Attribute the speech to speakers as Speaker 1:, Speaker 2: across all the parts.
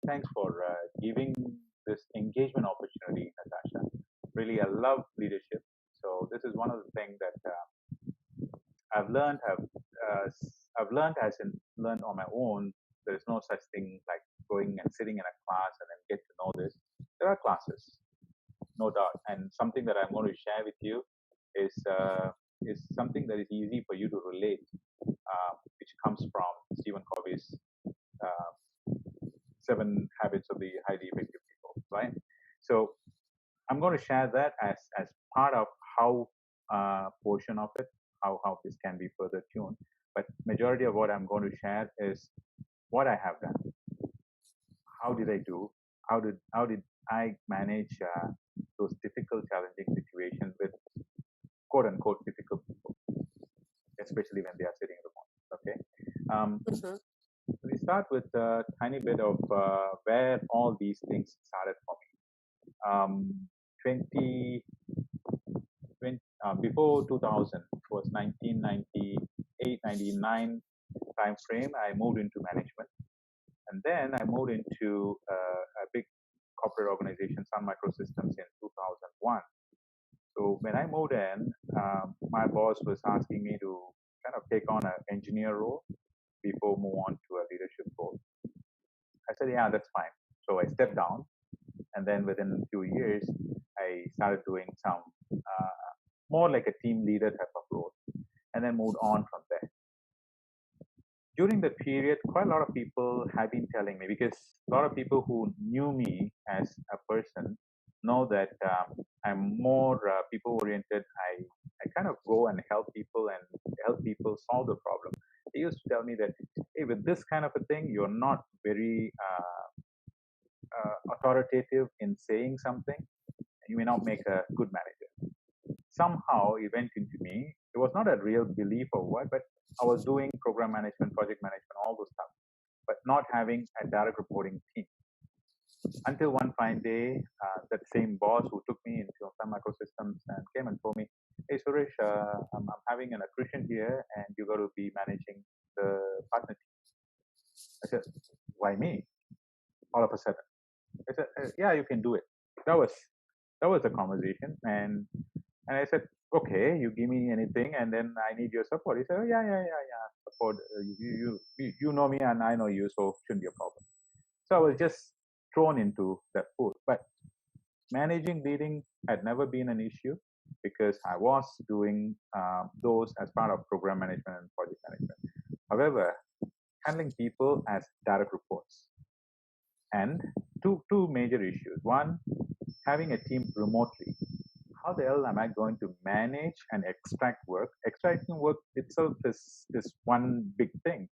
Speaker 1: Thanks for giving this engagement opportunity, Natasha. Really, I love leadership. So this is one of the things that I've learned. I've learned as in learned on my own. There is no such thing like going and sitting in a class and then get to know this. There are classes, no doubt, and something that I'm going to share with you is something that is easy for you to relate, which comes from Stephen Covey's uh, 7 Habits of the Highly Effective People, right? So I'm going to share that as part of how portion of it, how this can be further tuned. But majority of what I'm going to share is what I have done. How did I do? How did I manage those difficult, challenging situations with quote unquote difficult people, especially when they are sitting remote. Okay.
Speaker 2: Mhm.
Speaker 1: We start with a tiny bit of where all these things started for me. 20, 20 before 2000 was 1998, 99 time frame. I moved into management, and then I moved into a big corporate organization, Sun Microsystems, in 2001. So when I moved in, my boss was asking me to kind of take on an engineer role before move on to a leadership role. I said, yeah, that's fine. So I stepped down, and then within a few years, I started doing some more like a team leader type of role, and then moved on from there. During the period, quite a lot of people have been telling me, because a lot of people who knew me as a person know that I'm more people oriented. I kind of go and help people solve the problem. They used to tell me that, hey, with this kind of a thing, you're not very authoritative in saying something. You may not make a good manager. Somehow it went into me. It was not a real belief or what, but I was doing program management, project management, all those stuff, but not having a direct reporting team. Until one fine day, that same boss who took me into some ecosystems and came and told me, "Hey Suresh, I'm having an attrition here, and you got to be managing the partner team." I said, "Why me?" All of a sudden, I said, "Yeah, you can do it." That was the conversation, and I said, "Okay, you give me anything, and then I need your support." He said, "Oh, yeah, support. You know me, and I know you, so shouldn't be a problem." So I was just thrown into that pool. But managing, leading had never been an issue because I was doing those as part of program management and project management. However, handling people as direct reports, and two major issues. One, having a team remotely. How the hell am I going to manage and extract work? Extracting work itself is one big thing.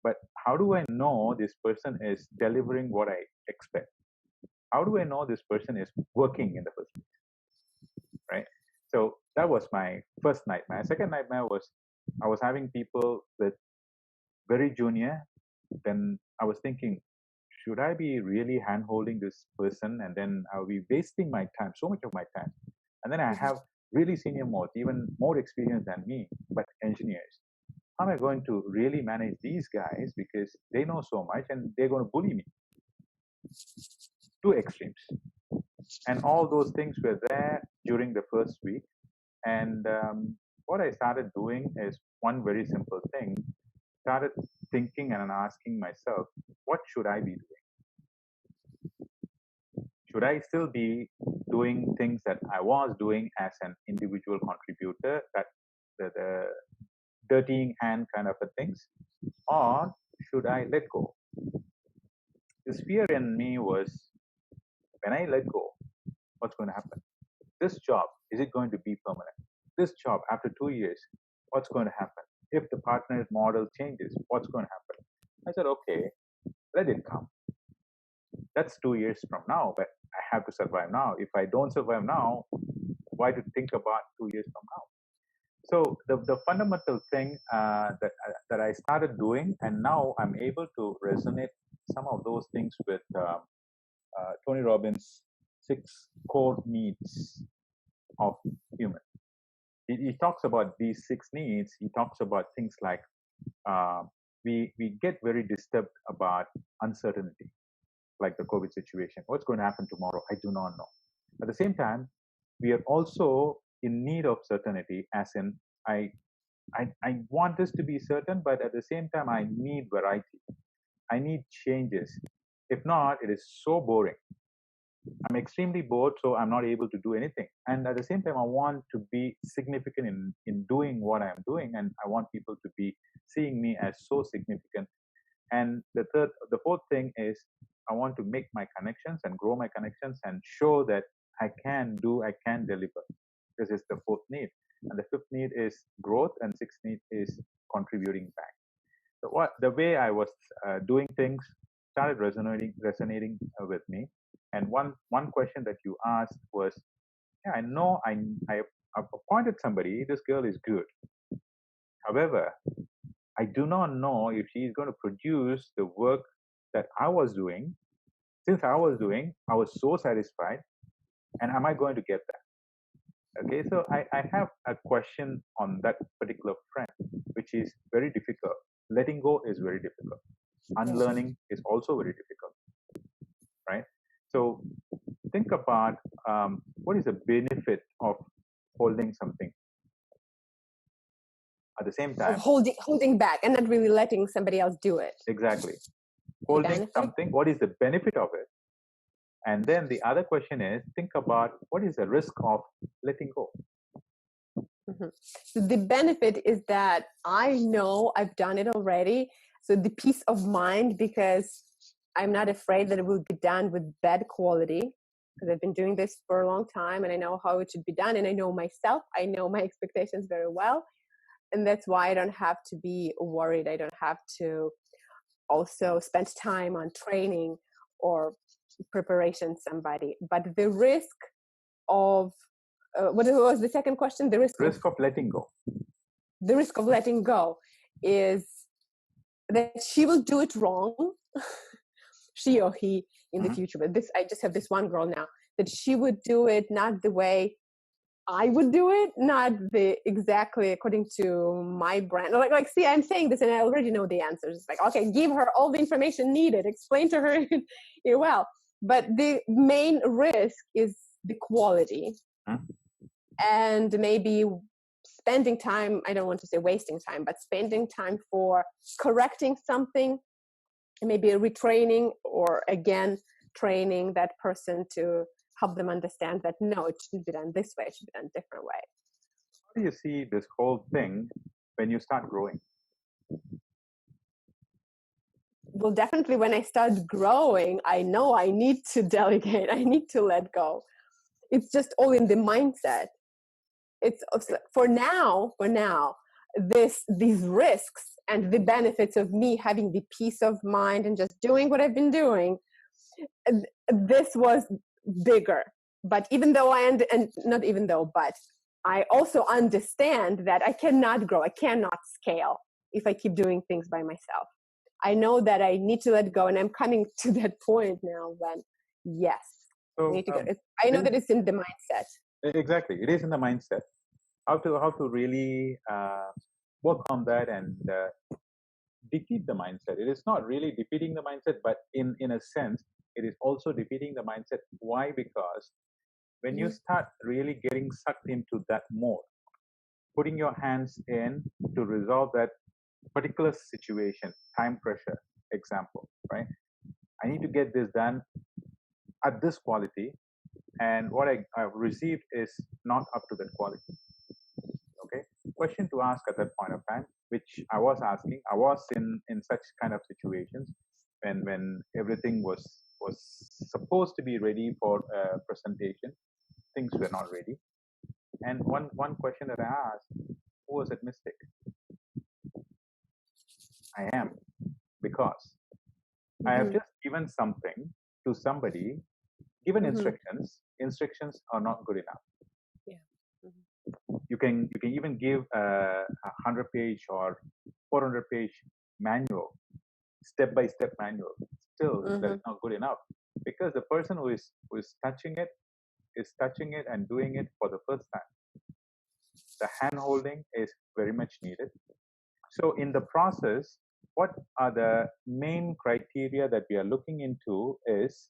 Speaker 1: But how do I know this person is delivering what I expect? How do I know this person is working in the first place? Right? So that was my first nightmare. Second nightmare was I was having people with very junior. Then I was thinking, should I be really hand holding this person, and then I'll be wasting my time, so much of my time. And then I
Speaker 2: Mhm.
Speaker 1: have really senior modes, even more experienced than me, but engineers. How am I going to really manage these guys because they know so much and they're going to bully me? Two extremes. And all those things were there during the first week. And what I started doing is one very simple thing. Started thinking and asking myself, what should I be doing? Should I still be doing things that I was doing as an individual contributor, that the dirtying hand kind of a things, or should I let go? This fear in me was, when I let go, what's going to happen? This job, is it going to be permanent? This job, after 2 years, what's going to happen? If the partner model changes, what's going to happen? I said, okay, let it come. That's 2 years from now, but I have to survive now. If I don't survive now, why to think about 2 years from now? So the fundamental thing that I started doing, and now I'm able to resonate some of those things with Tony Robbins' 6 core needs of human. he talks about these 6 needs. He talks about things like we get very disturbed about uncertainty, like the COVID situation. What's going to happen tomorrow? I do not know. At the same time, we are also in need of certainty, as in I want this to be certain, but at the same time, I need variety. I need changes. If not, it is so boring. I'm extremely bored, so I'm not able to do anything. And at the same time, I want to be significant in doing what I'm doing, and I want people to be seeing me as so significant. And the fourth thing is I want to make my connections and grow my connections and show that I can deliver. This is the fourth need. And the fifth need is growth, and sixth need is contributing back. So the way I was doing things started resonating with me. And one question that you asked was, yeah, I know I've appointed somebody. This girl is good. However, I do not know if she is going to produce the work that I was doing. Since I was doing, I was so satisfied. And am I going to get that? Okay, so I have a question on that particular friend, which is very difficult. Letting go is very difficult. Unlearning is also very difficult, right? So think about what is the benefit of holding something. At the same time,
Speaker 2: holding back and not really letting somebody else do it.
Speaker 1: Exactly. Holding something, what is the benefit of it? And then the other question is, think about what is the risk of letting go?
Speaker 2: Mm-hmm. So the benefit is that I know I've done it already. So the peace of mind, because I'm not afraid that it will be done with bad quality, because I've been doing this for a long time and I know how it should be done. And I know myself, I know my expectations very well. And that's why I don't have to be worried. I don't have to also spend time on training or preparation somebody. But the risk of what was the second question? The risk
Speaker 1: of letting go.
Speaker 2: The risk of letting go is that she will do it wrong, she or he in the future. But I just have this one girl now, that she would do it not the way I would do it, not exactly according to my brand. Like, see, I'm saying this and I already know the answers. It's like, okay, give her all the information needed, explain to her well. But the main risk is the quality. And maybe spending time, I don't want to say wasting time, but spending time for correcting something, maybe retraining or again, training that person to help them understand that no, it shouldn't be done this way, it should be done a different way.
Speaker 1: How do you see this whole thing when you start growing?
Speaker 2: Well, definitely when I start growing, I know I need to delegate, I need to let go. It's just all in the mindset. It's for now, these risks and the benefits of me having the peace of mind and just doing what I've been doing, this was bigger. But but I also understand that I cannot grow, I cannot scale if I keep doing things by myself. I know that I need to let go, and I'm coming to that point now when, yes,
Speaker 1: so,
Speaker 2: I need to go. I know that it's in the mindset.
Speaker 1: Exactly, it is in the mindset. How to really work on that and defeat the mindset. It is not really defeating the mindset, but in a sense, it is also defeating the mindset. Why? Because when you start really getting sucked into that mode, putting your hands in to resolve that particular situation, time pressure, example, right? I need to get this done at this quality, and what I've received is not up to that quality. Okay, question to ask at that point of time, which I was asking. I was in such kind of situations when everything was supposed to be ready for a presentation, things were not ready, and one question that I asked, who was at mistake? I am, because I have just given something to somebody, given instructions are not good enough. You can even give a 100-page or 400-page manual, step-by-step manual. Still, that's not good enough, because the person who is touching it is touching it and doing it for the first time. the hand holding is very much needed. So in the process, what are the main criteria that we are looking into is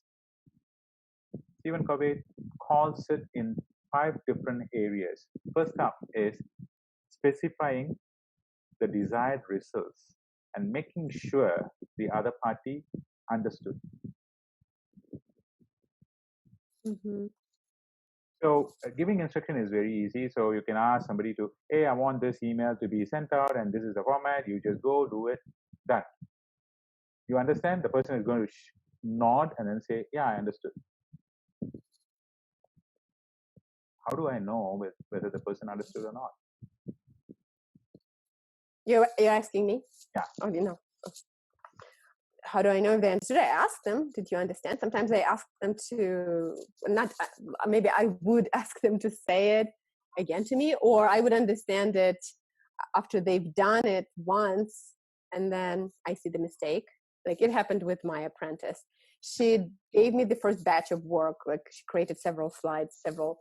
Speaker 1: Stephen Covey calls it in 5 different areas. First up is specifying the desired results and making sure the other party understood.
Speaker 2: Mm-hmm.
Speaker 1: So giving instruction is very easy. So you can ask somebody to, hey, I want this email to be sent out and this is the format. You just go do it. Done. You understand? The person is going to nod and then say, yeah, I understood. How do I know whether the person understood or not?
Speaker 2: You're asking me?
Speaker 1: Yeah.
Speaker 2: Oh, you know. How do I know if they understood? I ask them, did you understand? Sometimes I ask them to, not, maybe I would ask them to say it again to me, or I would understand it after they've done it once and then I see the mistake. Like it happened with my apprentice. She gave me the first batch of work, like she created several slides, several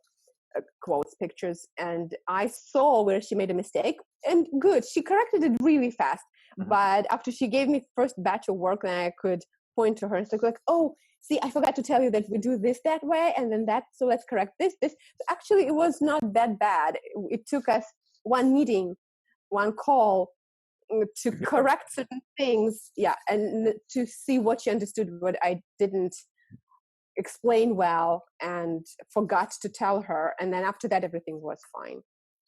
Speaker 2: quotes, pictures, and I saw where she made a mistake, and good, she corrected it really fast.
Speaker 1: Mhm.
Speaker 2: But after she gave me first batch of work, then I could point to her and say like, oh, see, I forgot to tell you that we do this that way and then that, so let's correct this. So actually it was not that bad. It took us one meeting, one call to correct certain things, yeah, and to see what she understood, what I didn't explain well and forgot to tell her, and then after that everything was fine.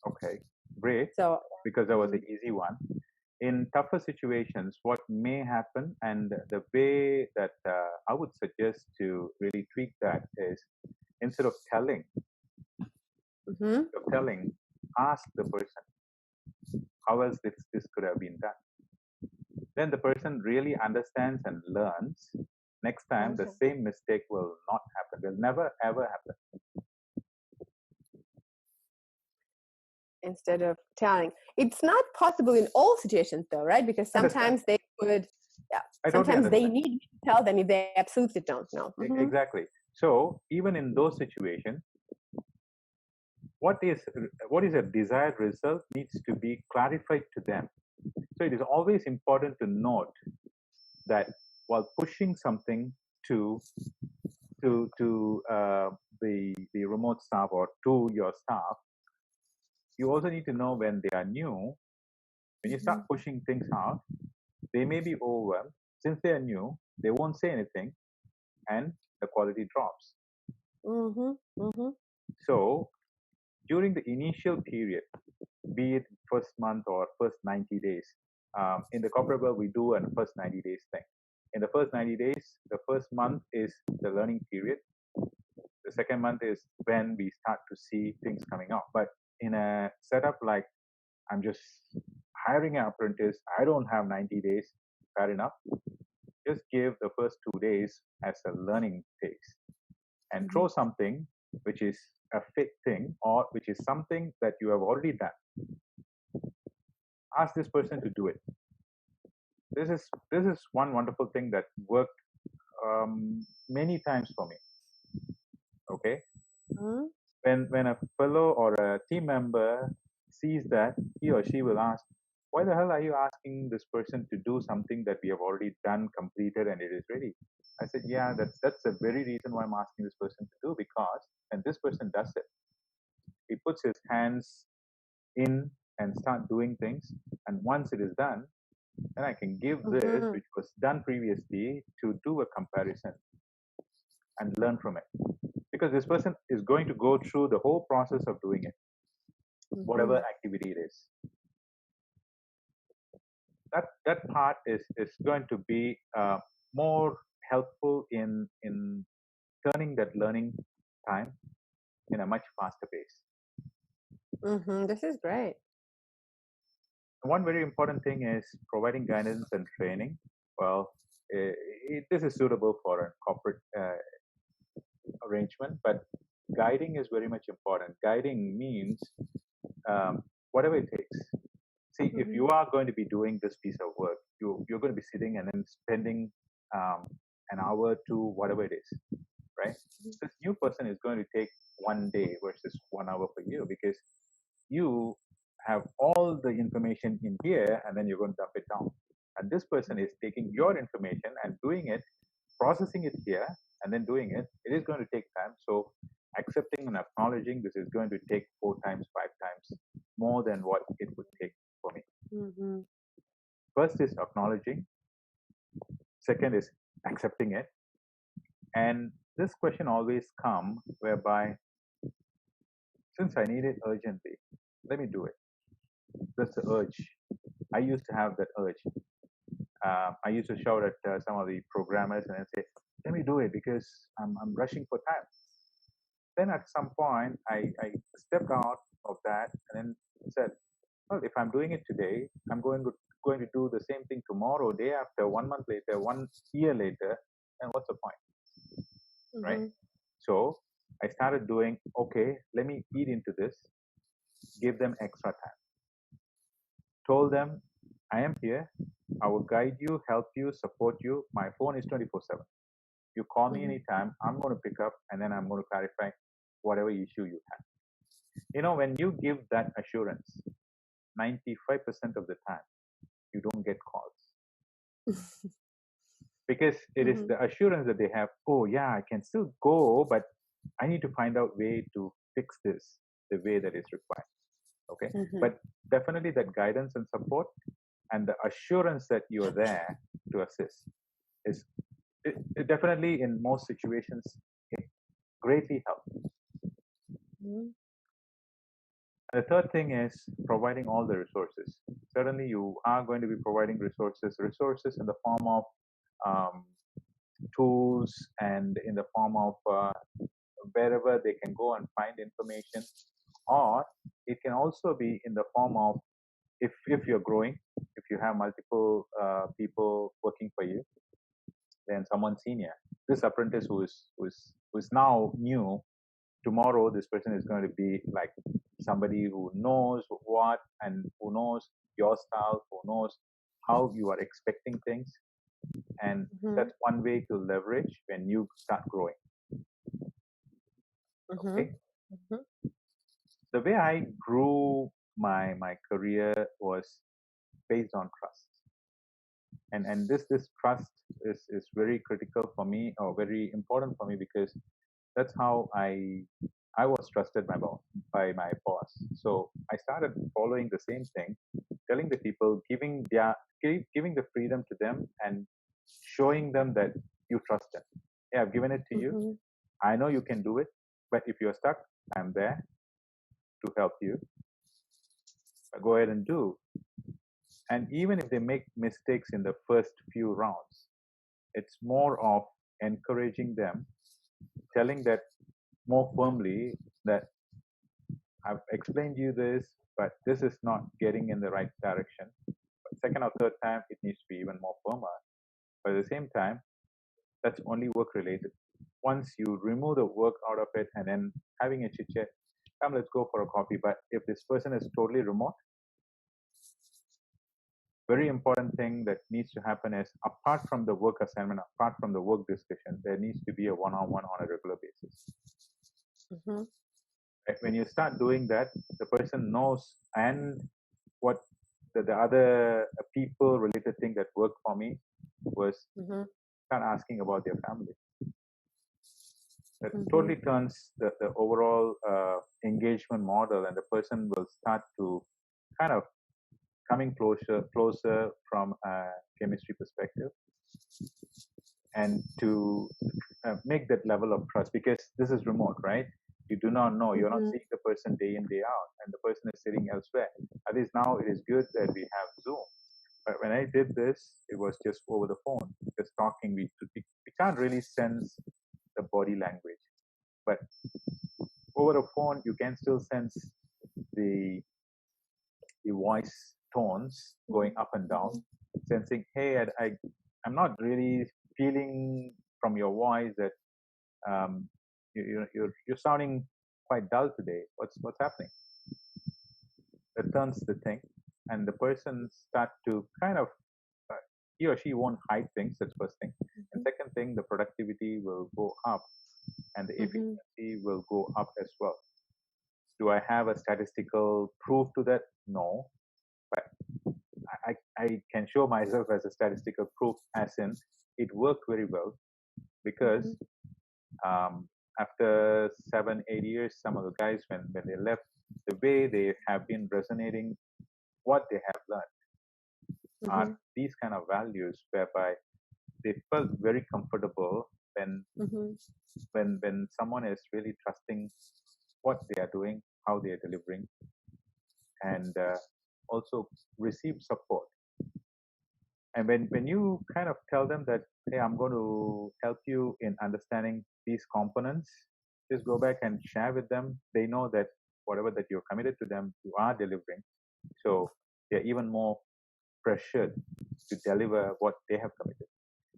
Speaker 1: Okay, great.
Speaker 2: So
Speaker 1: Because that was an easy one. In tougher situations, what may happen, and the way that I would suggest to really tweak that is, instead of telling, ask the person, how else this could have been done. Then the person really understands and learns. Next time, the same mistake will not happen. Will never ever happen.
Speaker 2: Instead of telling, it's not possible in all situations, though, right? Because sometimes they would, yeah. Sometimes they need me to tell them if they absolutely don't know.
Speaker 1: Exactly. So even in those situations, what is a desired result needs to be clarified to them. So it is always important to note that while pushing something to the remote staff or to your staff, you also need to know when they are new. When you start pushing things out, they may be overwhelmed. Since they are new, they won't say anything, and the quality drops. So during the initial period, be it first month or first 90 days, in the corporate world, we do a first 90 days thing. In the first 90 days, the first month is the learning period. The second month is when we start to see things coming out. But in a setup like I'm just hiring an apprentice, I don't have 90 days, fair enough. Just give the first 2 days as a learning phase and throw something which is a fake thing or which is something that you have already done. Ask this person to do it. This is one wonderful thing that worked many times for me. Okay, when a fellow or a team member sees that, he or she will ask, why the hell are you asking this person to do something that we have already done, completed, and it is ready? I said, yeah, that's the very reason why I'm asking this person to do, because when this person does it, he puts his hands in and start doing things, and once it is done, then I can give this, which was done previously, to do a comparison and learn from it. Because this person is going to go through the whole process of doing it, whatever activity it is. That part is going to be more helpful in turning that learning time in a much faster pace.
Speaker 2: This is great.
Speaker 1: One very important thing is providing guidance and training. Well, this is suitable for a corporate arrangement, but guiding is very much important. Guiding means whatever it takes. See, if you are going to be doing this piece of work, you're going to be sitting and then spending an hour to whatever it is, right? This new person is going to take one day versus 1 hour for you, because you have all the information in here and then you're going to dump it down. And this person is taking your information and doing it, processing it here, and then doing it. It is going to take time. So accepting and acknowledging this is going to take 4 times, 5 times more than what it would take for me.
Speaker 2: Mm-hmm.
Speaker 1: First is acknowledging. Second is accepting it. And this question always come whereby, since I need it urgently, let me do it. That's the urge. I used to have that urge. I used to shout at some of the programmers and say, let me do it because I'm rushing for time. Then at some point, I stepped out of that and then said, well, if I'm doing it today, I'm going to do the same thing tomorrow, day after, 1 month later, 1 year later, and what's the point, right?
Speaker 2: Mm-hmm.
Speaker 1: So I started doing, okay, let me eat into this, give them extra time. Told them, I am here. I will guide you, help you, support you. My phone is 24/7. You call me
Speaker 2: Mm-hmm.
Speaker 1: anytime, I'm going to pick up and then I'm going to clarify whatever issue you have. You know, when you give that assurance, 95% of the time, you don't get calls because it is
Speaker 2: Mm-hmm.
Speaker 1: the assurance that they have. Oh, yeah, I can still go, but I need to find out way to fix this the way that is required. Okay.
Speaker 2: Mm-hmm.
Speaker 1: But definitely that guidance and support and the assurance that you're there to assist is it definitely in most situations it greatly helps.
Speaker 2: Mm-hmm.
Speaker 1: The third thing is providing all the resources. Certainly, you are going to be providing resources in the form of um, tools and in the form of wherever they can go and find information, or it can also be in the form of if you're growing, if you have multiple people working for you, then someone senior. This apprentice who is now new, tomorrow this person is going to be like somebody who knows what and who knows your style, who knows how you are expecting things, and
Speaker 2: Mm-hmm.
Speaker 1: that's one way to leverage when you start growing.
Speaker 2: Mm-hmm.
Speaker 1: Okay,
Speaker 2: Mm-hmm.
Speaker 1: the way I grew my career was based on trust, and this trust is very critical for me or very important for me because that's how I was trusted by my boss. So I started following the same thing, telling the people, giving the freedom to them and showing them that you trust them. Yeah, I've given it to you.
Speaker 2: Mm-hmm.
Speaker 1: I know you can do it, but if you're stuck, I'm there to help you. Go ahead and do. And even if they make mistakes in the first few rounds, it's more of encouraging them, telling that more firmly that I've explained you this, but this is not getting in the right direction. But second or third time, it needs to be even more firmer. But at the same time, that's only work related. Once you remove the work out of it and then having a chit chat, come, let's go for a coffee. But if this person is totally remote, very important thing that needs to happen is apart from the work assignment, apart from the work discussion, there needs to be a one-on-one on a regular basis.
Speaker 2: Mm-hmm.
Speaker 1: When you start doing that, the person knows and what the other people related thing that worked for me was
Speaker 2: Mm-hmm.
Speaker 1: start asking about their family. That
Speaker 2: Mm-hmm.
Speaker 1: totally turns the overall engagement model, and the person will start to kind of coming closer from a chemistry perspective, and to make that level of trust, because this is remote, right? You do not know, you're not
Speaker 2: Mm-hmm.
Speaker 1: seeing the person day in day out, and the person is sitting elsewhere. At least now it is good that we have Zoom. But when I did this, it was just over the phone, just talking. We can't really sense the body language, but over the phone you can still sense the voice tones going up and down, sensing, hey, I'm not really feeling from your voice that you're sounding quite dull today. What's happening? That turns the thing, and the person start to kind of he or she won't hide things. That's first thing. And second thing, the productivity will go up, and the
Speaker 2: Mm-hmm.
Speaker 1: efficiency will go up as well. Do I have a statistical proof to that? No, but I can show myself as a statistical proof, as in it worked very well because after 7, 8 years, some of the guys, when they left, the way they have been resonating, what they have learned are these kind of values whereby they felt very comfortable when someone is really trusting what they are doing, how they are delivering, and also receive support. And when you kind of tell them that, hey, I'm going to help you in understanding these components, just go back and share with them. They know that whatever that you're committed to them, you are delivering. So they're even more pressured to deliver what they have committed.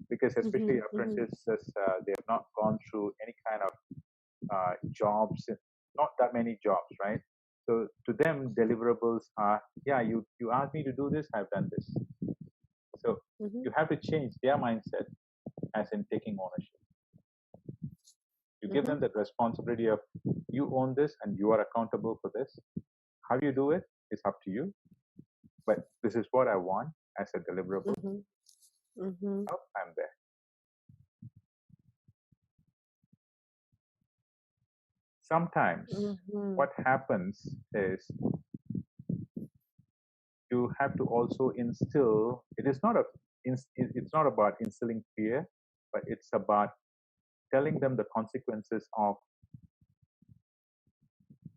Speaker 1: Because especially apprentices, they have not gone through any kind of jobs, not that many jobs, right? So to them, deliverables are, yeah, you asked me to do this, I've done this. So you have to change their mindset, as in taking ownership. You give them that responsibility of, you own this and you are accountable for this. How you do it is up to you. But this is what I want as a deliverable. Oh, I'm there. Sometimes what happens is you have to also instill. It's not about instilling fear, but it's about telling them the consequences of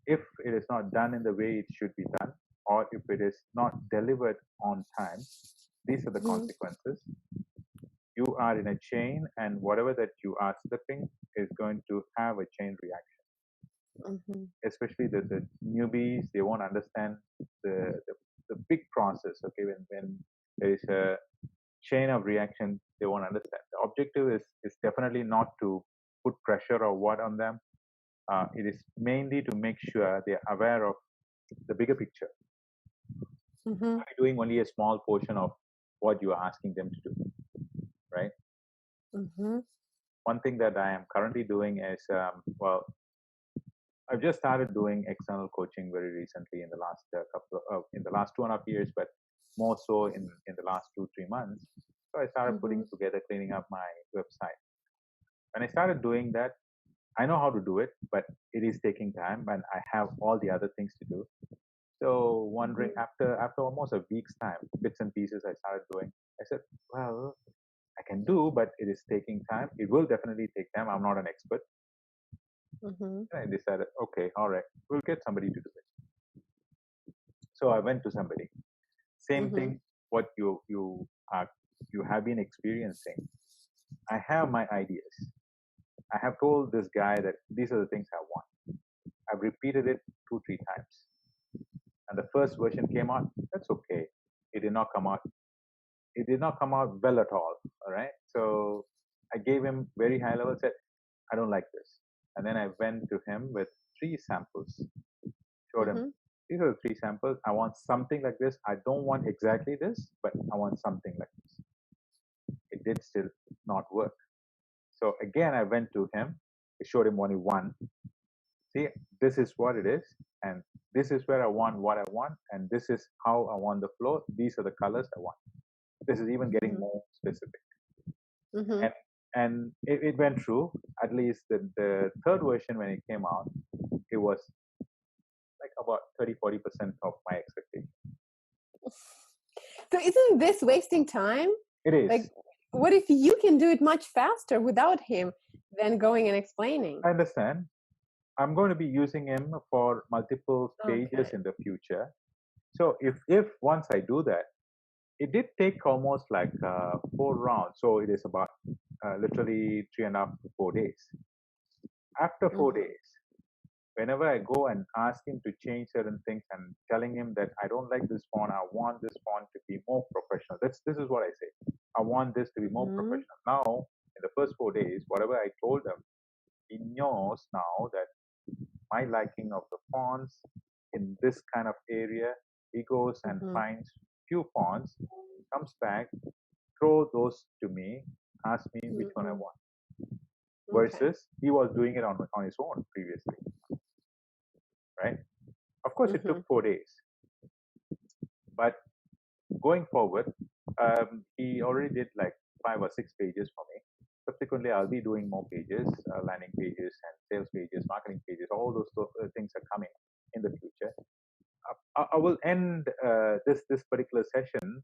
Speaker 1: if it is not done in the way it should be done, or if it is not delivered on time. These are the consequences. You are in a chain, and whatever that you are slipping is going to have a chain reaction. Especially the newbies, they won't understand the big process. Okay, when there is a chain of reaction, they won't understand. The objective is definitely not to put pressure or what on them. It is mainly to make sure they are aware of the bigger picture. You're doing only a small portion of what you are asking them to do, right? One thing that I am currently doing is, well, I've just started doing external coaching very recently in the last in the last 2.5 years, but more so in the last 2-3 months. So I started putting together, cleaning up my website. When I started doing that, I know how to do it, but it is taking time, and I have all the other things to do. So wondering after almost a week's time, bits and pieces I started doing. I said, well, I can do, but it is taking time. It will definitely take time. I'm not an expert. And I decided, okay, all right, we'll get somebody to do it. So I went to somebody. Same thing. What you have been experiencing. I have my ideas. I have told this guy that these are the things I want. I've repeated it 2-3 times. And the first version came out. That's okay. It did not come out. It did not come out well at all. All right. So I gave him very high level. Said, I don't like this. And then I went to him with 3 samples. Showed him, these are the 3 samples. I want something like this. I don't want exactly this, but I want something like this. It did still not work. So again, I went to him. I showed him only one. See, this is what it is, and this is where I want what I want, and this is how I want the flow. These are the colors I want. This is even getting more specific. And it went through. At least the third version, when it came out, it was like about 30-40% of my expectation.
Speaker 2: So isn't this wasting time?
Speaker 1: It is.
Speaker 2: Like, what if you can do it much faster without him than going and explaining?
Speaker 1: I understand. I'm going to be using him for multiple stages in the future. So if once I do that, it did take almost like 4 rounds. So it is about literally 3.5 to 4 days. After 4 days, whenever I go and ask him to change certain things and telling him that I don't like this font, I want this font to be more professional. This is what I say. I want this to be more professional. Now, in the first 4 days, whatever I told him, he knows now that my liking of the fonts in this kind of area, he goes and finds few fonts, comes back, throw those to me, ask me which one I want. Versus he was doing it on his own previously, right? Of course, it took 4 days, but going forward, he already did like 5 or 6 pages for me. Subsequently, I'll be doing more pages, landing pages and sales pages, marketing pages. All those things are coming in the future. I will end this particular session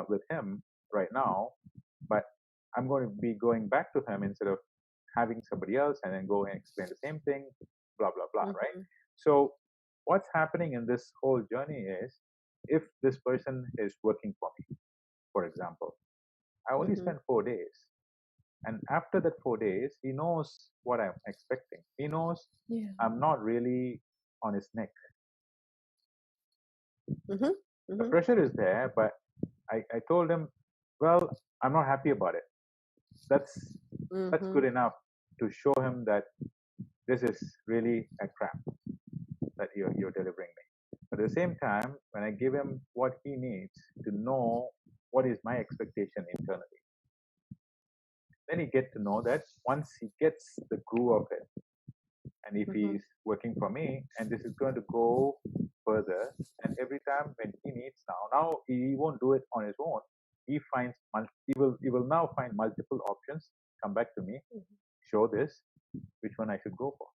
Speaker 1: with him right now, but I'm going to be going back to him instead of having somebody else and then go and explain the same thing, blah blah blah, right? So what's happening in this whole journey is, if this person is working for me, for example, I only spent 4 days, and after that 4 days, he knows what I'm expecting. He knows I'm not really on his neck. The pressure is there, but I told him, well, I'm not happy about it. That's good enough to show him that this is really a crap that you're delivering me. At the same time, when I give him what he needs to know what is my expectation internally, then he get to know that once he gets the groove of it, and if he's working for me, and this is going to go further, and every time when he needs now he won't do it on his own. He finds he will now find multiple options, come back to me, show this, which one I should go for,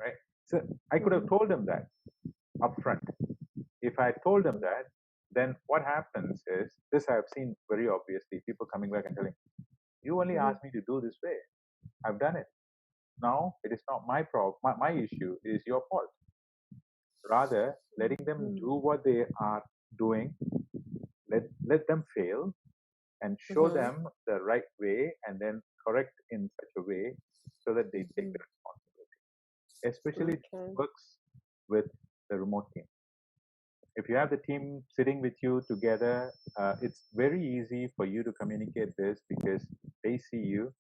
Speaker 1: right? So I could have told him that upfront. If I told him that, then what happens is, this I have seen very obviously, people coming back and telling, you only asked me to do this way. I've done it. Now it is not my problem. My issue is your fault. Rather, letting them do what they are doing, let them fail, and show them the right way, and then correct in such a way so that they take the responsibility. Especially works with the remote team. If you have the team sitting with you together, it's very easy for you to communicate this, because they see you,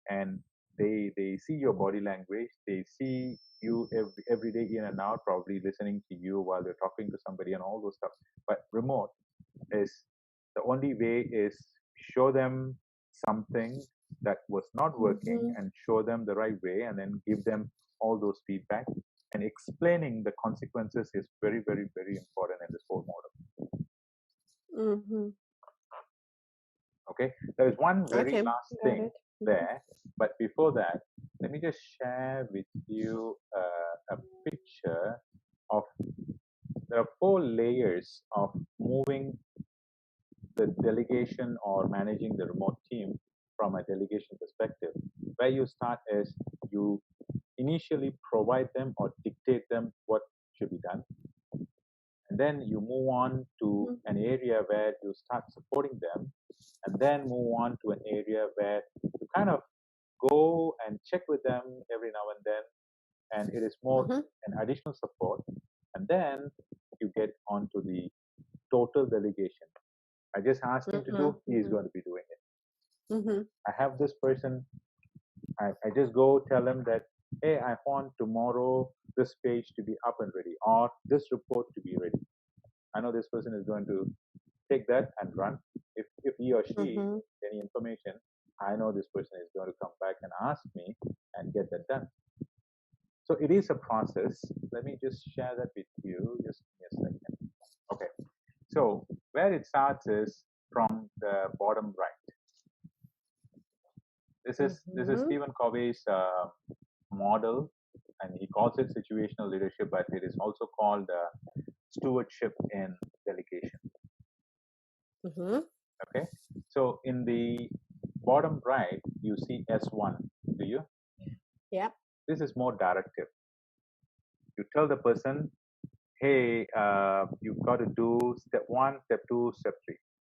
Speaker 1: and they see your body language. They see you every day in and out, probably listening to you while they're talking to somebody and all those stuff. But remote is the only way is show them something that was not working and show them the right way, and then give them all those feedback. And explaining the consequences is very, very, very important in this whole model. Okay, there is one very last thing there, but before that, let me just share with you a picture of, there are 4 layers of moving the delegation or managing the remote team from a delegation perspective. Where you start is, you initially provide them or dictate them what should be done, and then you move on to an area where you start supporting them, and then move on to an area where you kind of go and check with them every now and then, and it is more an additional support, and then you get onto the total delegation. I just asked him to do, he is going to be doing it. I have this person, I just go tell him that, hey, I want tomorrow this page to be up and ready, or this report to be ready. I know this person is going to take that and run. If he or she any information, I know this person is going to come back and ask me and get that done. So it is a process. Let me just share that with you. Just give me a second. Okay. So where it starts is from the bottom right. This is Stephen Covey's model, and he calls it situational leadership, but it is also called stewardship in delegation. Okay, so in the bottom right, you see S1. Do you?
Speaker 2: Yeah.
Speaker 1: This is more directive. You tell the person, hey, you've got to do step 1, step 2, step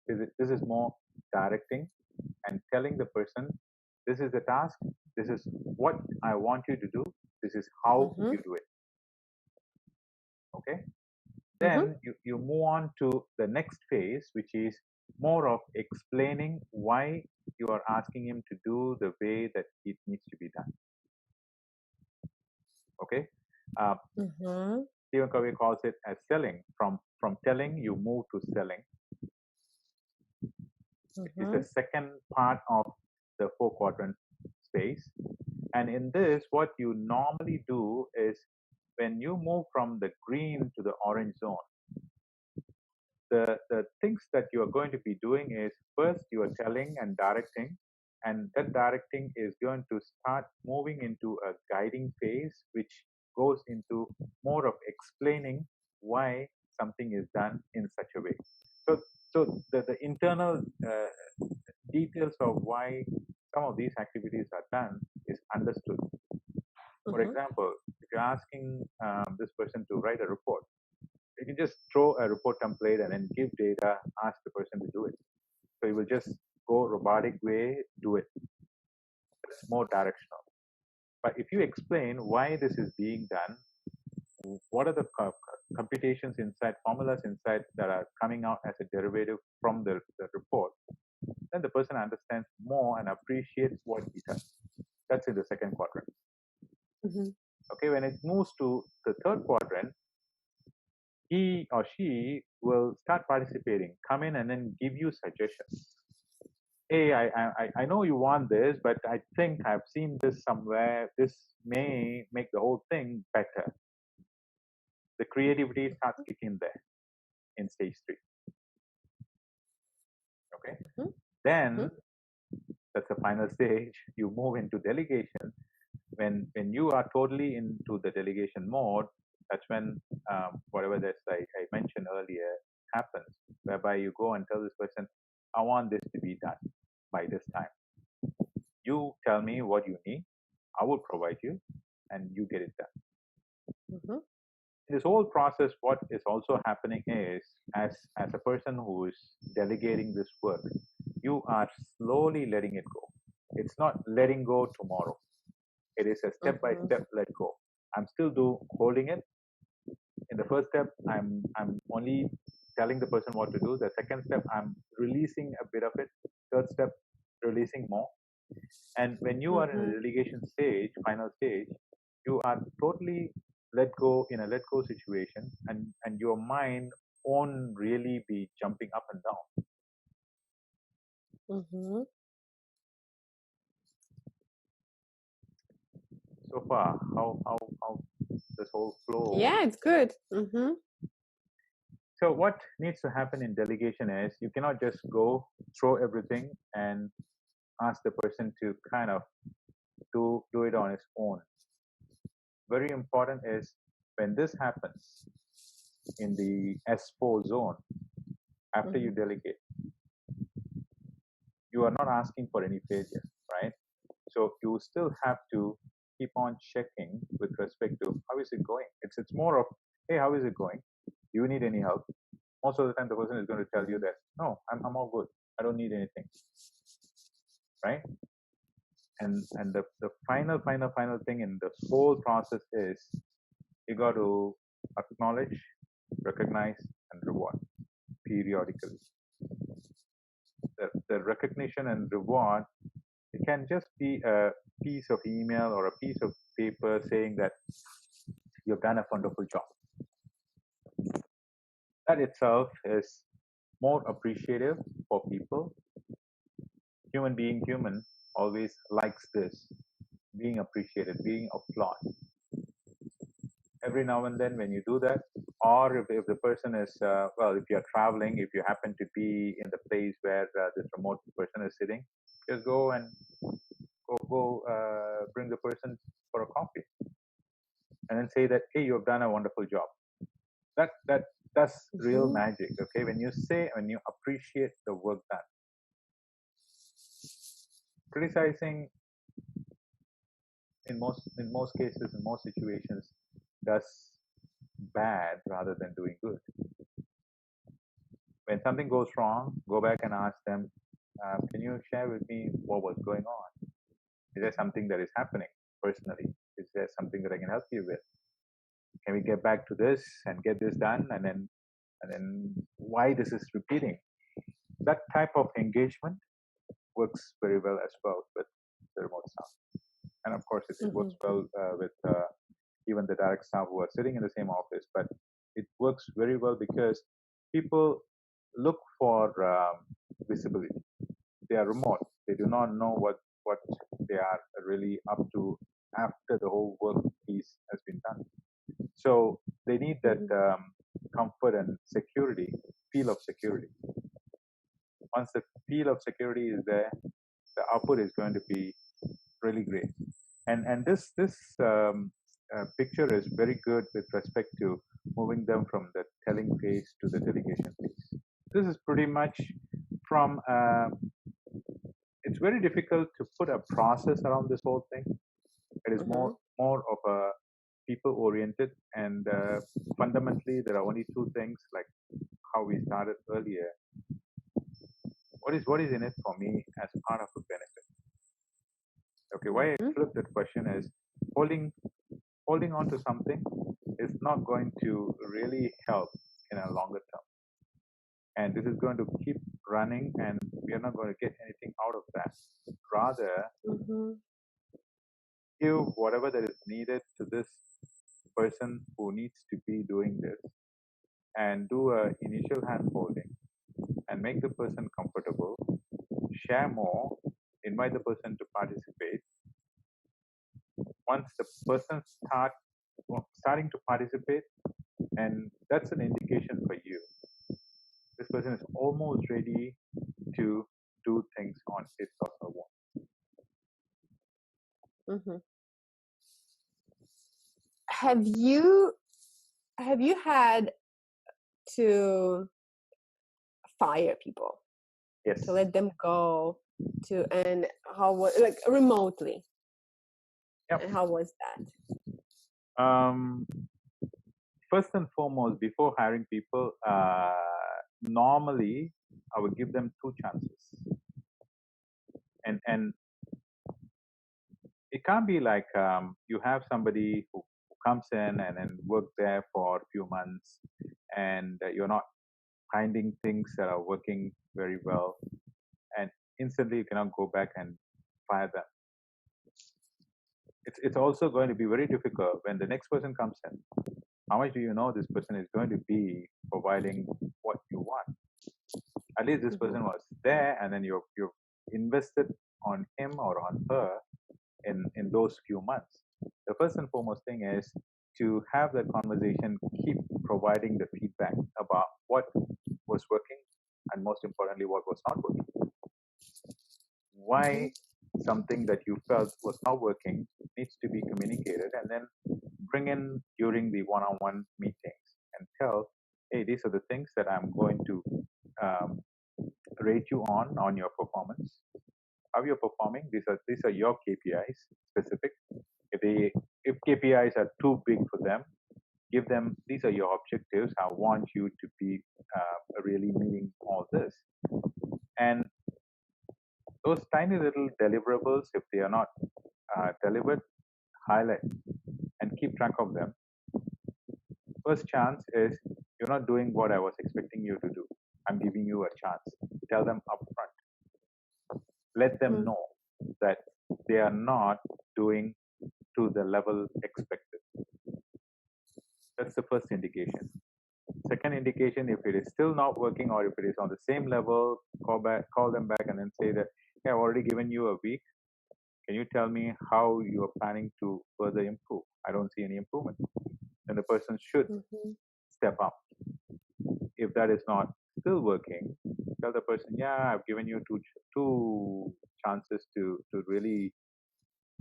Speaker 1: 3. This is more directing and telling the person, this is the task, this is what I want you to do, this is how you do it. Okay. Then you move on to the next phase, which is more of explaining why you are asking him to do the way that it needs to be done. Okay. Stephen Covey calls it as selling. From telling, you move to selling. It's the second part of the 4-quadrant space. And in this, what you normally do is when you move from the green to the orange zone, the things that you are going to be doing is, first you are telling and directing, and that directing is going to start moving into a guiding phase, which goes into more of explaining why something is done in such a way. So, the internal details of why some of these activities are done is understood. For example, if you're asking this person to write a report, you can just throw a report template and then give data, ask the person to do it. So you will just go robotic way, do it. It's more directional. But if you explain why this is being done, what are the computations inside, formulas inside that are coming out as a derivative from the report, then the person understands more and appreciates what he does. That's in the second quadrant. Okay, when it moves to the third quadrant, he or she will start participating, come in and then give you suggestions. Hey, I know you want this, but I think I've seen this somewhere. This may make the whole thing better. The creativity starts kicking there in stage 3. Okay. Then that's the final stage. You move into delegation. When you are totally into the delegation mode, that's when whatever this I mentioned earlier happens, whereby you go and tell this person, I want this to be done by this time. You tell me what you need, I will provide you, and you get it done. In this whole process, what is also happening is, as a person who is delegating this work, you are slowly letting it go. It's not letting go tomorrow. It is a step-by-step let go. I'm still holding it. In the first step, I'm only telling the person what to do. The second step, I'm releasing a bit of it. Third step, releasing more. And when you are in a delegation stage, final stage, you are totally let go in a let go situation, and your mind won't really be jumping up and down. So far, how this whole flow?
Speaker 2: Yeah, it's good.
Speaker 1: So what needs to happen in delegation is, you cannot just go throw everything and ask the person to kind of do it on his own. Very important is, when this happens in the S4 zone, after you delegate, you are not asking for any failure, right? So you still have to keep on checking with respect to how is it going. It's more of, hey, how is it going? Do you need any help? Most of the time, the person is going to tell you that, no, I'm all good. I don't need anything, right? And the final thing in the whole process is, you got to acknowledge, recognize, and reward periodically. The recognition and reward, it can just be a piece of email or a piece of paper saying that you've done a wonderful job. That itself is more appreciative for people. Human always likes this, being appreciated, being applauded. Every now and then when you do that, or if the person is, if you're traveling, if you happen to be in the place where this remote person is sitting, just go and bring the person for a coffee, and then say that, hey, you have done a wonderful job. That's real magic. Okay, when you appreciate the work done. Criticizing, in most cases, in most situations, does bad rather than doing good. When something goes wrong, go back and ask them, can you share with me what was going on? Is there something that is happening personally? Is there something that I can help you with? Can we get back to this and get this done? And then why this is repeating? That type of engagement works very well as well with the remote staff. And of course, it works well with even the direct staff who are sitting in the same office. But it works very well because people look for visibility. They are remote. They do not know what they are really up to after the whole work piece has been done. So they need that
Speaker 2: Mhm.
Speaker 1: comfort and security, feel of security. Once the feel of security is there, the output is going to be really great. And this picture is very good with respect to moving them from the telling phase to the delegation phase. This is pretty much from. It's very difficult to put a process around this whole thing. It is
Speaker 2: Mhm.
Speaker 1: more of a people oriented, and fundamentally there are only two things, like how we started earlier. What is in it for me as part of a benefit? Okay, why I
Speaker 2: Mhm.
Speaker 1: flip that question is holding on to something is not going to really help in a longer term, and this is going to keep running, and we are not going to get anything out of that. Rather,
Speaker 2: Mhm.
Speaker 1: give whatever that is needed to this person who needs to be doing this, and do a initial hand holding and make the person comfortable, share more, invite the person to participate. Once the person starting to participate, and that's an indication for you, this person is almost ready to do things on his or her own.
Speaker 2: Mhm. Have you had to fire people,
Speaker 1: Yes.
Speaker 2: to let them go, and how was, like, remotely,
Speaker 1: Yep.
Speaker 2: and how was that?
Speaker 1: Um, First and foremost, before hiring people, normally I would give them two chances, and it can't be like you have somebody who comes in and then work there for a few months, and you're not finding things that are working very well, and instantly you cannot go back and fire them. It's also going to be very difficult when the next person comes in. How much do you know this person is going to be providing what you want? At least this
Speaker 2: Mhm.
Speaker 1: person was there, and then you've invested on him or on her in those few months. The first and foremost thing is to have that conversation, keep providing the feedback about what was working, and most importantly, what was not working. Why
Speaker 2: Mhm.
Speaker 1: something that you felt was not working needs to be communicated, and then bring in during the one-on-one meetings and tell, hey, these are the things that I'm going to um, rate you on your performance. How you're performing. These are your KPIs specific. If KPIs are too big for them, give them, these are your objectives. I want you to be really meeting all this. And those tiny little deliverables, if they are not delivered, highlight and keep track of them. First chance is, you're not doing what I was expecting you to do. I'm giving you a chance. Tell them upfront. Let them
Speaker 2: Mhm.
Speaker 1: know that they are not doing to the level expected. That's the first indication. Second indication, if it is still not working, or if it is on the same level, call them back, and then say that, hey, I've already given you a week. Can you tell me how you are planning to further improve? I don't see any improvement. Then the person should
Speaker 2: Mhm.
Speaker 1: step up. If that is not still working, tell the person, yeah, I've given you two chances to really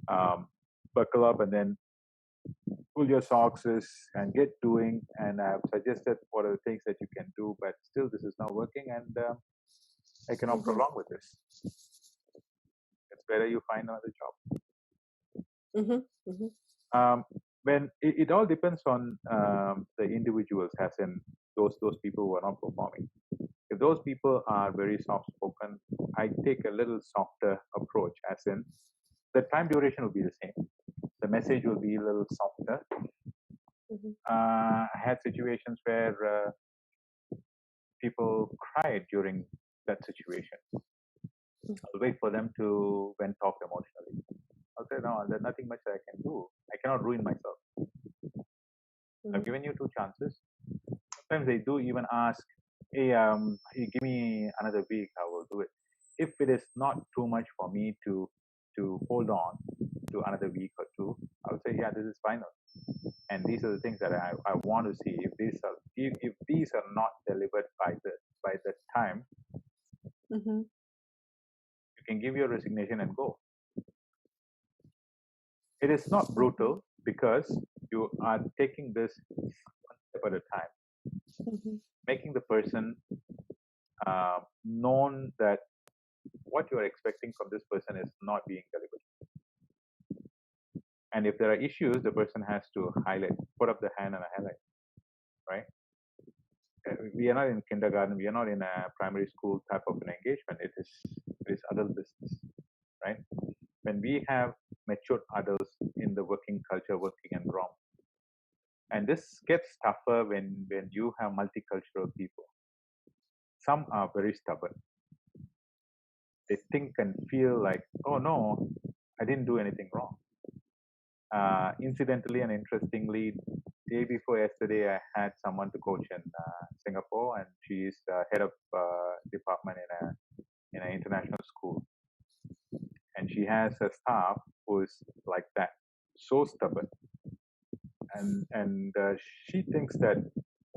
Speaker 1: um, buckle up and then pull your socks and get doing. And I've suggested what are the things that you can do, but still this is not working, and I cannot
Speaker 2: Mhm.
Speaker 1: prolong with this. It's better you find another job.
Speaker 2: Mhm. Mhm.
Speaker 1: Um, when it all depends on the individuals, as in those people who are not performing. If those people are very soft spoken, I take a little softer approach, as in the time duration will be the same. The message will be a little softer.
Speaker 2: Mhm.
Speaker 1: I had situations where people cried during that situation. I'll wait for them to vent off emotionally. I'll say, no, there's nothing much that I can do. I cannot ruin myself. I've
Speaker 2: Mhm.
Speaker 1: given you two chances. Sometimes they do even ask, hey, you give me another week, I will do it. If it is not too much for me to hold on to another week or two, I would say, yeah, this is final. And these are the things that I want to see. If these are not delivered by the time,
Speaker 2: Mm-hmm.
Speaker 1: you can give your resignation and go. It is not brutal because you are taking this one step at a time,
Speaker 2: Mm-hmm.
Speaker 1: making the person known that what you are expecting from this person is not being delivered. And if there are issues, the person has to highlight, put up the hand and highlight, right? We are not in kindergarten, we are not in a primary school type of an engagement. It is adult business, right? When we have matured adults in the working culture, working environment, and this gets tougher when you have multicultural people. Some are very stubborn. They think and feel like, oh no, I didn't do anything wrong. Incidentally and interestingly, day before yesterday, I had someone to coach in Singapore, and she is head of department in an international school, and she has a staff who is like that, so stubborn, and she thinks that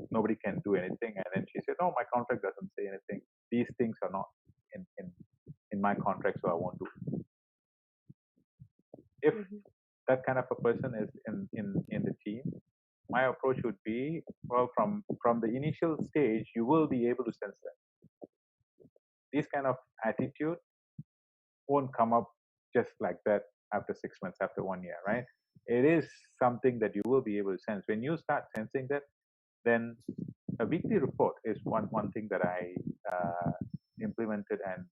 Speaker 1: nobody can do anything, and then she said, "No, my contract doesn't say anything. These things are not in my contract, so I won't do." If
Speaker 2: Mm-hmm.
Speaker 1: that kind of a person is in the team, my approach would be, well, from the initial stage, you will be able to sense that this kind of attitude won't come up just like that after 6 months, after 1 year, right? It is something that you will be able to sense. When you start sensing that, then a weekly report is one thing that I implemented, and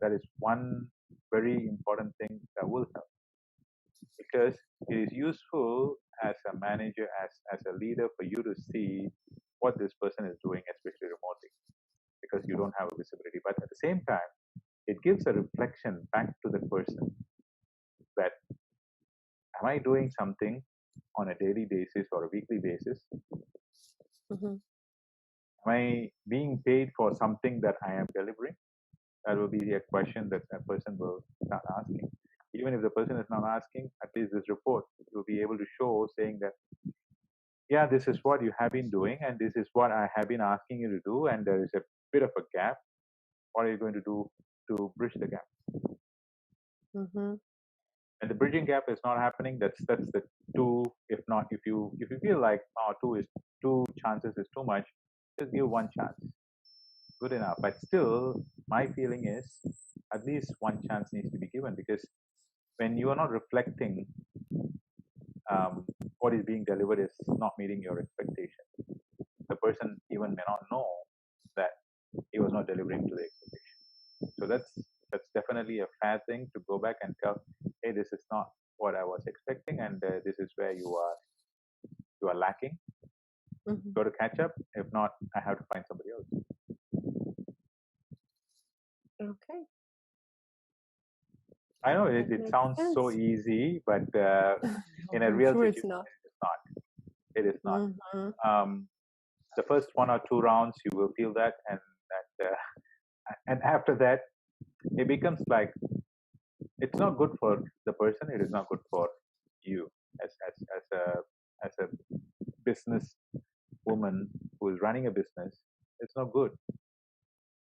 Speaker 1: that is one very important thing that will help, because it is useful as a manager, as a leader, for you to see what this person is doing, especially remotely, because you don't have a visibility. But at the same time, it gives a reflection back to the person that, am I doing something on a daily basis or a weekly basis?
Speaker 2: Mm-hmm.
Speaker 1: Am I being paid for something that I am delivering? That will be a question that a person will start asking. Even if the person is not asking, at least this report will be able to show, saying that, yeah, this is what you have been doing, and this is what I have been asking you to do, and there is a bit of a gap. What are you going to do to bridge the gap?
Speaker 2: Mm-hmm.
Speaker 1: And the bridging gap is not happening. That's the two. If not, if you feel like, oh, two chances is too much, just give one chance. Good enough. But still, my feeling is at least one chance needs to be given, because when you are not reflecting, what is being delivered is not meeting your expectation. The person even may not know that he was not delivering to the expectation. So that's definitely a fair thing to go back and tell, hey, this is not what I was expecting, and this is where you are lacking.
Speaker 2: Mm-hmm.
Speaker 1: Go to catch up. If not, I have to find somebody else.
Speaker 2: Okay.
Speaker 1: I know
Speaker 2: That
Speaker 1: it
Speaker 2: makes
Speaker 1: sounds so
Speaker 2: sense.
Speaker 1: easy, but in a
Speaker 2: I'm
Speaker 1: real
Speaker 2: sure it's
Speaker 1: situation,
Speaker 2: not.
Speaker 1: it is not. It is not.
Speaker 2: Mm-hmm.
Speaker 1: The first 1 or 2 rounds, you will feel that, and after that, it becomes like, it's not good for the person. It is not good for you as a business woman who is running a business. It's not good.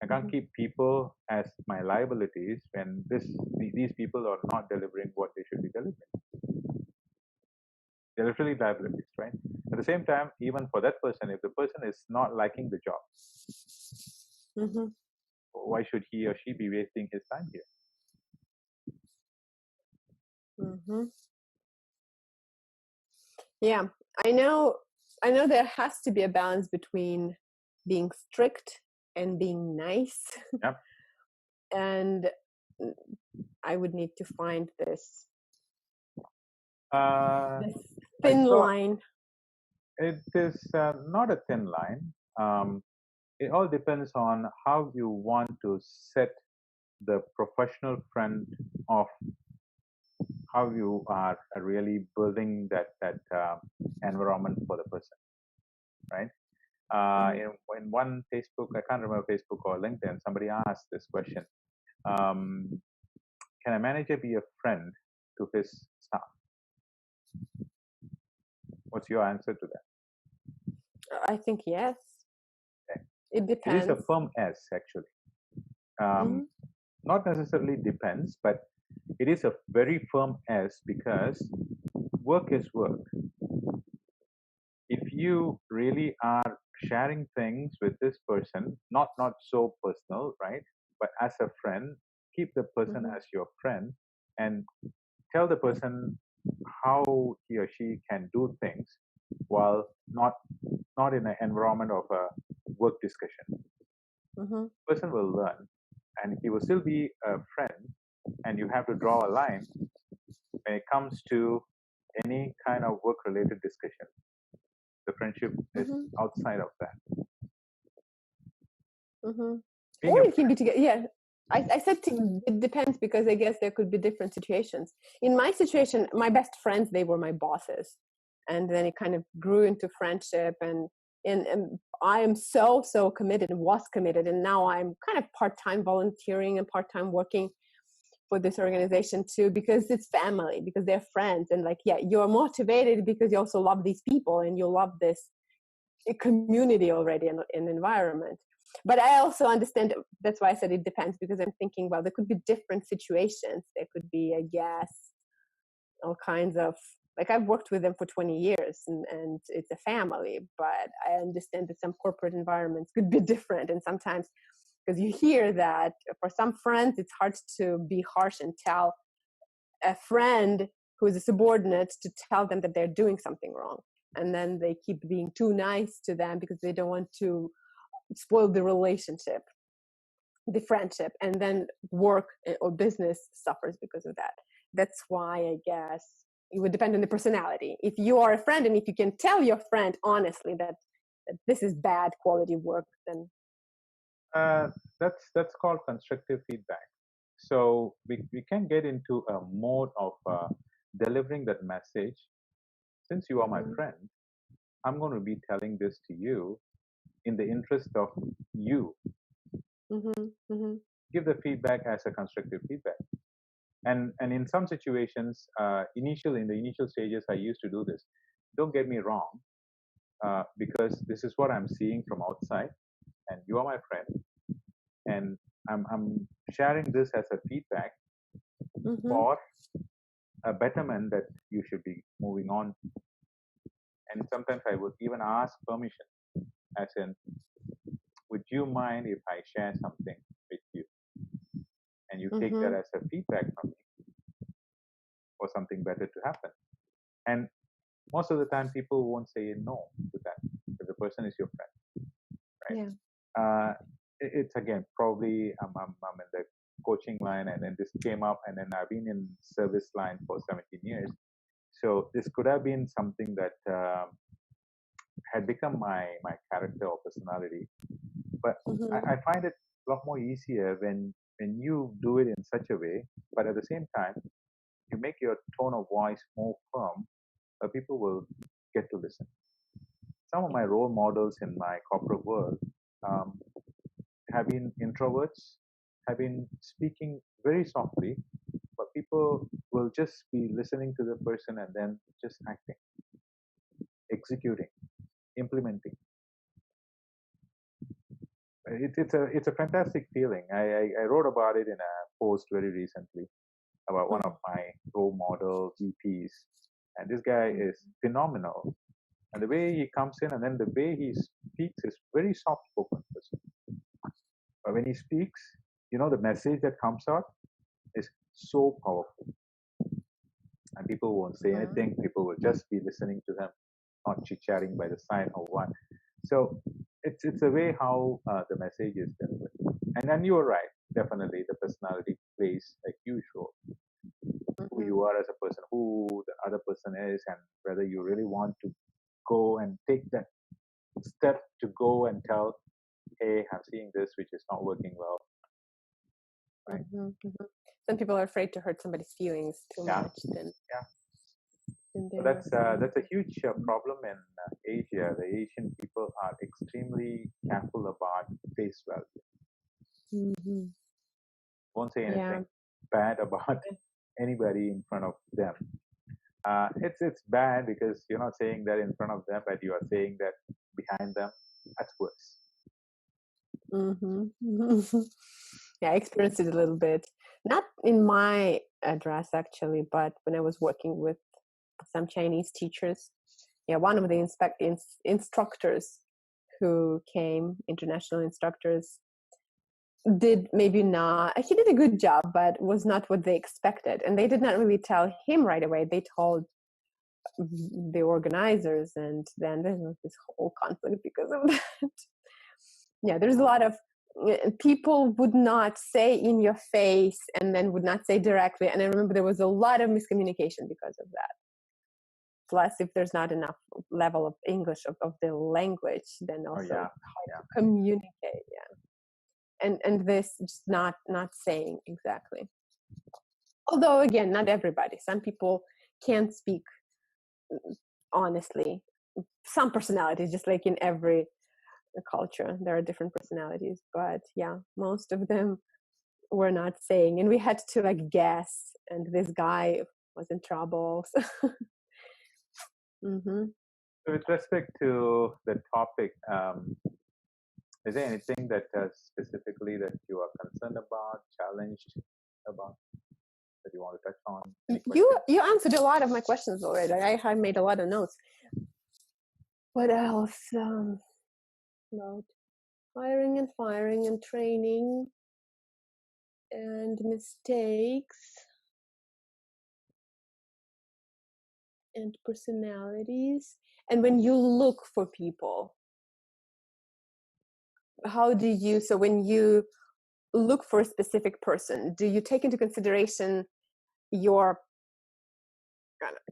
Speaker 1: I can't
Speaker 2: Mm-hmm.
Speaker 1: keep people as my liabilities when these people are not delivering what they should be delivering. They're literally liabilities, right? At the same time, even for that person, if the person is not liking the job,
Speaker 2: Mm-hmm.
Speaker 1: why should he or she be wasting his time here?
Speaker 2: Mm-hmm. Yeah, I know. I know there has to be a balance between being strict and being nice,
Speaker 1: Yep.
Speaker 2: and I would need to find
Speaker 1: Uh,
Speaker 2: this
Speaker 1: I
Speaker 2: thin
Speaker 1: saw
Speaker 2: line.
Speaker 1: it is not a thin line. It all depends on how you want to set the professional front of how you are really building that environment for the person, right?
Speaker 2: Mm-hmm.
Speaker 1: In one Facebook, I can't remember Facebook or LinkedIn, somebody asked this question: can a manager be a friend to his staff? What's your answer to that?
Speaker 2: I think yes.
Speaker 1: Okay.
Speaker 2: It
Speaker 1: It is a
Speaker 2: depends.
Speaker 1: firm S, actually. Not necessarily depends, but it is a very firm S because work is work. If you really are sharing things with this person, not so personal, right? But as a friend, keep the person
Speaker 2: Mm-hmm.
Speaker 1: as your friend and tell the person how he or she can do things while not in an environment of a work discussion.
Speaker 2: Mm-hmm.
Speaker 1: Person will learn and he will still be a friend, and you have to draw a line when it comes to any kind of work related discussion. The friendship is
Speaker 2: Mm-hmm.
Speaker 1: outside of that.
Speaker 2: Mm-hmm.
Speaker 1: Being
Speaker 2: Or
Speaker 1: a
Speaker 2: it can be together. Yeah. I said it depends because I guess there could be different situations. In my situation, my best friends, they were my bosses. And then it kind of grew into friendship, and I am so committed and was committed. And now I'm kind of part-time volunteering and part-time working for this organization too, because it's family, because they're friends. And like, yeah, you're motivated because you also love these people and you love this community already and an environment. But I also understand, that's why I said it depends, because I'm thinking, well, there could be different situations. There could be, I guess, all kinds of, like, I've worked with them for 20 years, and it's a family, but I understand that some corporate environments could be different. And sometimes, because you hear that for some friends it's hard to be harsh and tell a friend who is a subordinate to tell them that they're doing something wrong, and then they keep being too nice to them because they don't want to spoil the relationship, the friendship, and then work or business suffers because of that. That's why I guess it would depend on the personality. If you are a friend and if you can tell your friend honestly that this is bad quality work, then
Speaker 1: Uh, that's called constructive feedback. So we can get into a mode of delivering that message. Since you are my
Speaker 2: mm-hmm,
Speaker 1: friend, I'm going to be telling this to you in the interest of you.
Speaker 2: mm-hmm, mm-hmm,
Speaker 1: Give the feedback as a constructive feedback. And in some situations, in the initial stages, I used to do this. Don't get me wrong, because this is what I'm seeing from outside, and you are my friend, and I'm sharing this as a feedback
Speaker 2: mm-hmm,
Speaker 1: for a betterment that you should be moving on. And sometimes I would even ask permission, as in, would you mind if I share something with you? And you take that
Speaker 2: mm-hmm,
Speaker 1: as a feedback from me for something better to happen. And most of the time, people won't say no to that if the person is your friend, right?
Speaker 2: yeah,
Speaker 1: It's again probably I'm in the coaching line, and then this came up, and then I've been in service line for 17 years. So this could have been something that had become my character or personality. But
Speaker 2: mm-hmm,
Speaker 1: I find it a lot more easier when you do it in such a way, but at the same time, you make your tone of voice more firm, people will get to listen. Some of my role models in my corporate world um, have been introverts, have been speaking very softly, but people will just be listening to the person and then just acting, executing, implementing. It's a fantastic feeling. I wrote about it in a post very recently about one of my role model VPs, and this guy is phenomenal. And the way he comes in, and then the way he speaks is very soft spoken person. But when he speaks, the message that comes out is so powerful, and people won't say
Speaker 2: mm-hmm,
Speaker 1: anything. People will just be listening to him, not chit chatting by the side or what. So it's a way how the message is delivered. And then you are right. Definitely, the personality plays a huge role. Who
Speaker 2: mm-hmm,
Speaker 1: you are as a person, who the other person is, and whether you really want to go and take that step to go and tell, hey, I'm seeing this which is not working well, right?
Speaker 2: mm-hmm, mm-hmm. Some people are afraid to hurt somebody's feelings too
Speaker 1: Yeah,
Speaker 2: much,
Speaker 1: yeah.
Speaker 2: then
Speaker 1: So
Speaker 2: they're not saying
Speaker 1: that's a huge problem in Asia. The Asian people are extremely careful about face value.
Speaker 2: anything. Mm-hmm.
Speaker 1: Won't say
Speaker 2: Yeah.
Speaker 1: anything bad about anybody in front of them. It's bad because you're not saying that in front of them, but you are saying that behind them. That's worse.
Speaker 2: Yeah, I experienced it a little bit. Not in my address actually, but when I was working with some Chinese teachers. Yeah, one of the instructors who came, international instructors, did maybe not. He did a good job, but was not what they expected, and they did not really tell him right away. They told the organizers, and then there was this whole conflict because of that. Yeah, there's a lot of people would not say in your face and then would not say directly, and I remember there was a lot of miscommunication because of that. Plus, if there's not enough level of English of the language, then also hard to communicate. Yeah, and this just not saying exactly. Although again, not everybody. Some people can't speak honestly. Some personalities, just like in every culture, there are different personalities. But yeah, most of them were not saying, and we had to like guess. And this guy was in trouble. So.
Speaker 1: So with respect to the topic, is there anything that specifically that you are concerned about, challenged about, that you want to touch on?
Speaker 2: You answered a lot of my questions already. I made a lot of notes. What else? About hiring and firing and training and mistakes and personalities. And when you look for people, how do you, so when you look for a specific person, do you take into consideration your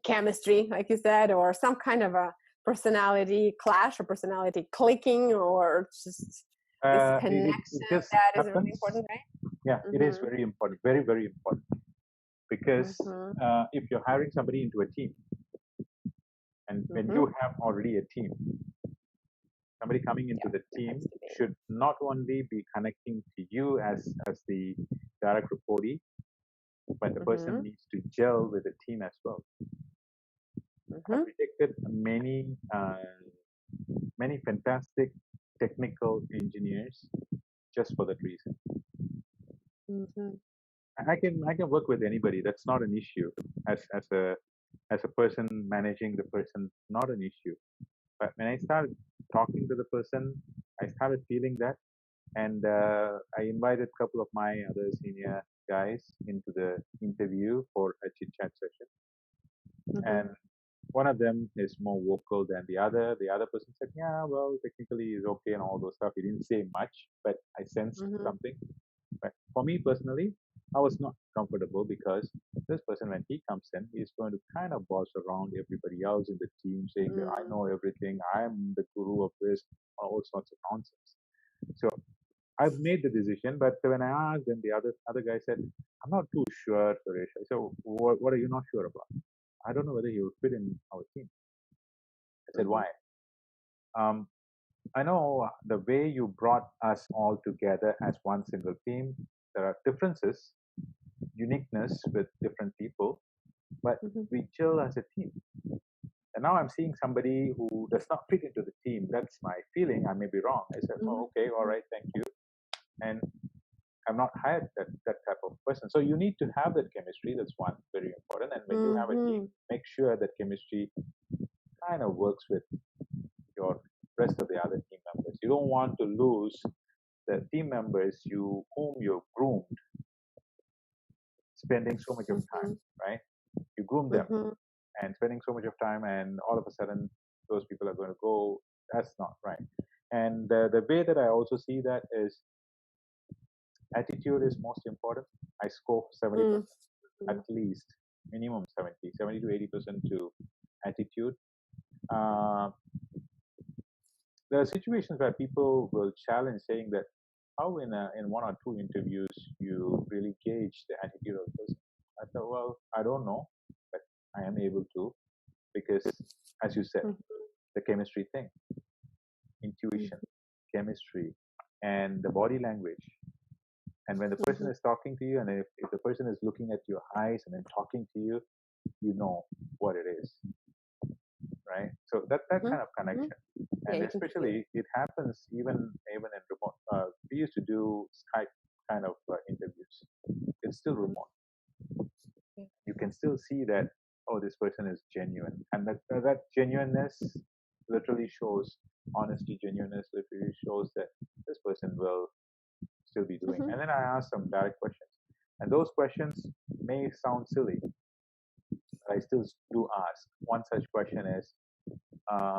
Speaker 2: chemistry, like you said, or some kind of a personality clash or personality clicking, or just this connection that is really important, right?
Speaker 1: Yeah, it is very important, very, very important. Because if you're hiring somebody into a team, and when you have already a team, somebody coming into the team should not only be connecting to you as the direct reportee, but the person needs to gel with the team as well. I've rejected many fantastic technical engineers just for that reason. I can work with anybody. That's not an issue. As a person managing the person, not an issue. But when I started talking to the person, I started feeling that, and I invited a couple of my other senior guys into the interview for a chit chat session, and one of them is more vocal than the other. The other person said, "Yeah, well, technically is okay and all those stuff." He didn't say much, but I sensed something. But for me personally, I was not comfortable because this person, when he comes in, he's going to kind of boss around everybody else in the team, saying that I know everything, I'm the guru of this, all sorts of nonsense. So I've made the decision, but when I asked, then the other guy said, "I'm not too sure, Suresh." I said, "What are you not sure about?" "I don't know whether he would fit in our team." I said, "Why?" I know the way you brought us all together as one single team. There are differences, uniqueness with different people, but we gel as a team. And now I'm seeing somebody who does not fit into the team. That's my feeling. I may be wrong. I said, "Oh, okay, all right, thank you." And I've not hired that type of person. So you need to have that chemistry. That's one, very important. And when you have a team, make sure that chemistry kind of works with your rest of the other team members. You don't want to lose the team members whom you've groomed, spending so much of time, right? You groom them and spending so much of time, and all of a sudden those people are going to go. That's not right. And the way that I also see that is attitude is most important. I score 70%, at least minimum 70 to 80% to attitude. There are situations where people will challenge, saying that how in one or two interviews you really gauge the attitude of the person. I thought, well, I don't know, but I am able to, because as you said, the chemistry thing, intuition, chemistry, and the body language. And when the person is talking to you, and if the person is looking at your eyes and then talking to you, you know what it is, right? So that
Speaker 2: Mhm.
Speaker 1: kind of connection,
Speaker 2: Yeah,
Speaker 1: and
Speaker 2: you can feel it.
Speaker 1: especially it happens even in remote. We used to do Skype kind of interviews. It's still
Speaker 2: Mhm.
Speaker 1: remote.
Speaker 2: Yeah.
Speaker 1: You can still see that, oh, this person is genuine, and that genuineness literally shows honesty. Genuineness literally shows that this person will still be doing.
Speaker 2: Mhm.
Speaker 1: And then I ask some direct questions, and those questions may sound silly, but I still do ask. One such question is,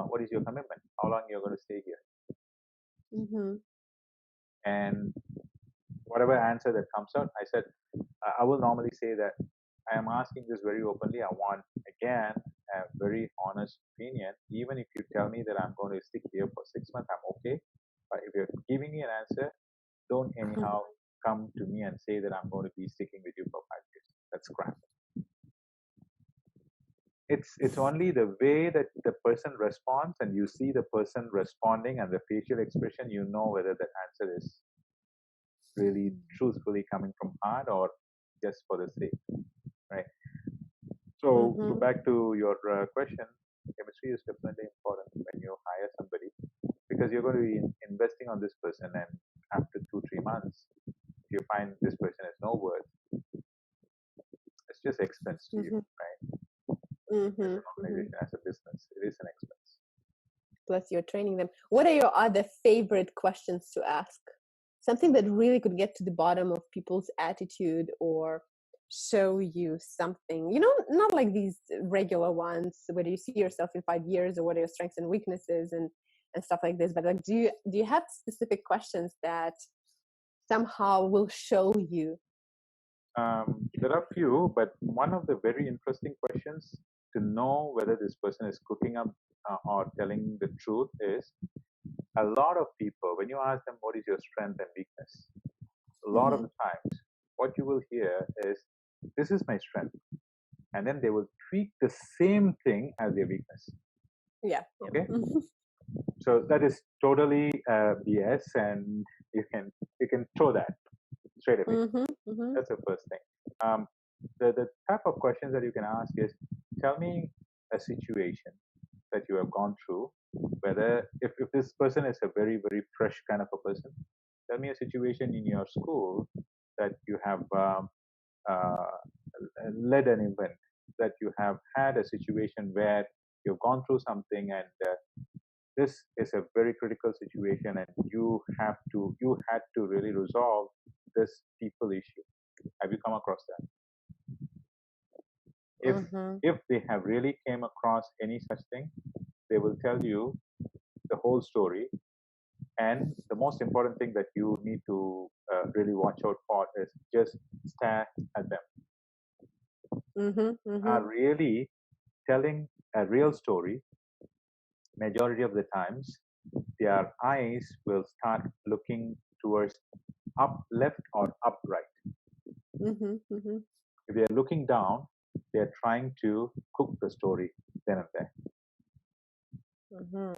Speaker 1: what is your commitment? How long you're going to stay here?
Speaker 2: Mhm.
Speaker 1: And whatever answer that comes out, I said, I will normally say that I am asking this very openly. I want, again, a very honest opinion. Even if you tell me that I'm going to stick here for 6 months, I'm okay. But if you're giving me an answer, don't anyhow come to me and say that I'm going to be sticking with you for 5 years. That's crap. It's only the way that the person responds, and you see the person responding and the facial expression, you know whether that answer is really truthfully coming from heart or just for the sake, right? So
Speaker 2: Mhm.
Speaker 1: back to your question, chemistry is definitely important when you hire somebody, because you're going to be investing on this person, and after 2-3 months, if you find this person is no worth, it's just expense to you,
Speaker 2: Mhm.
Speaker 1: right? As
Speaker 2: Mhm.
Speaker 1: an
Speaker 2: Mhm.
Speaker 1: organization, as a business, it is an expense.
Speaker 2: Plus, you're training them. What are your other favorite questions to ask? Something that really could get to the bottom of people's attitude or show you something. You know, not like these regular ones. Where do you see yourself in 5 years, or what are your strengths and weaknesses, and stuff like this. But like, do you have specific questions that somehow will show you?
Speaker 1: There are few, but one of the very interesting questions to know whether this person is cooking up or telling the truth is, a lot of people, when you ask them what is your strength and weakness, a lot of
Speaker 2: Mm-hmm.
Speaker 1: the times what you will hear is, this is my strength, and then they will tweak the same thing as their weakness.
Speaker 2: Yeah.
Speaker 1: Okay,
Speaker 2: Mm-hmm.
Speaker 1: so that is totally BS, and you can throw that straight away.
Speaker 2: Mm-hmm. Mm-hmm.
Speaker 1: That's the first thing. The type of questions that you can ask is, tell me a situation that you have gone through, whether if this person is a very, very fresh kind of a person, tell me a situation in your school that you have uh, led an event, that you have had a situation where you've gone through something, and this is a very critical situation, and you had to really resolve this people issue. Have you come across that? if
Speaker 2: Mm-hmm.
Speaker 1: if they have really came across any such thing, they will tell you the whole story. And the most important thing that you need to really watch out for is just stare at them.
Speaker 2: Mm-hmm. Mm-hmm.
Speaker 1: Are really telling a real story, majority of the times their eyes will start looking towards up left or up right.
Speaker 2: Mm-hmm. Mm-hmm.
Speaker 1: If they are looking down, they are trying to cook the story then and there.
Speaker 2: Mm-hmm.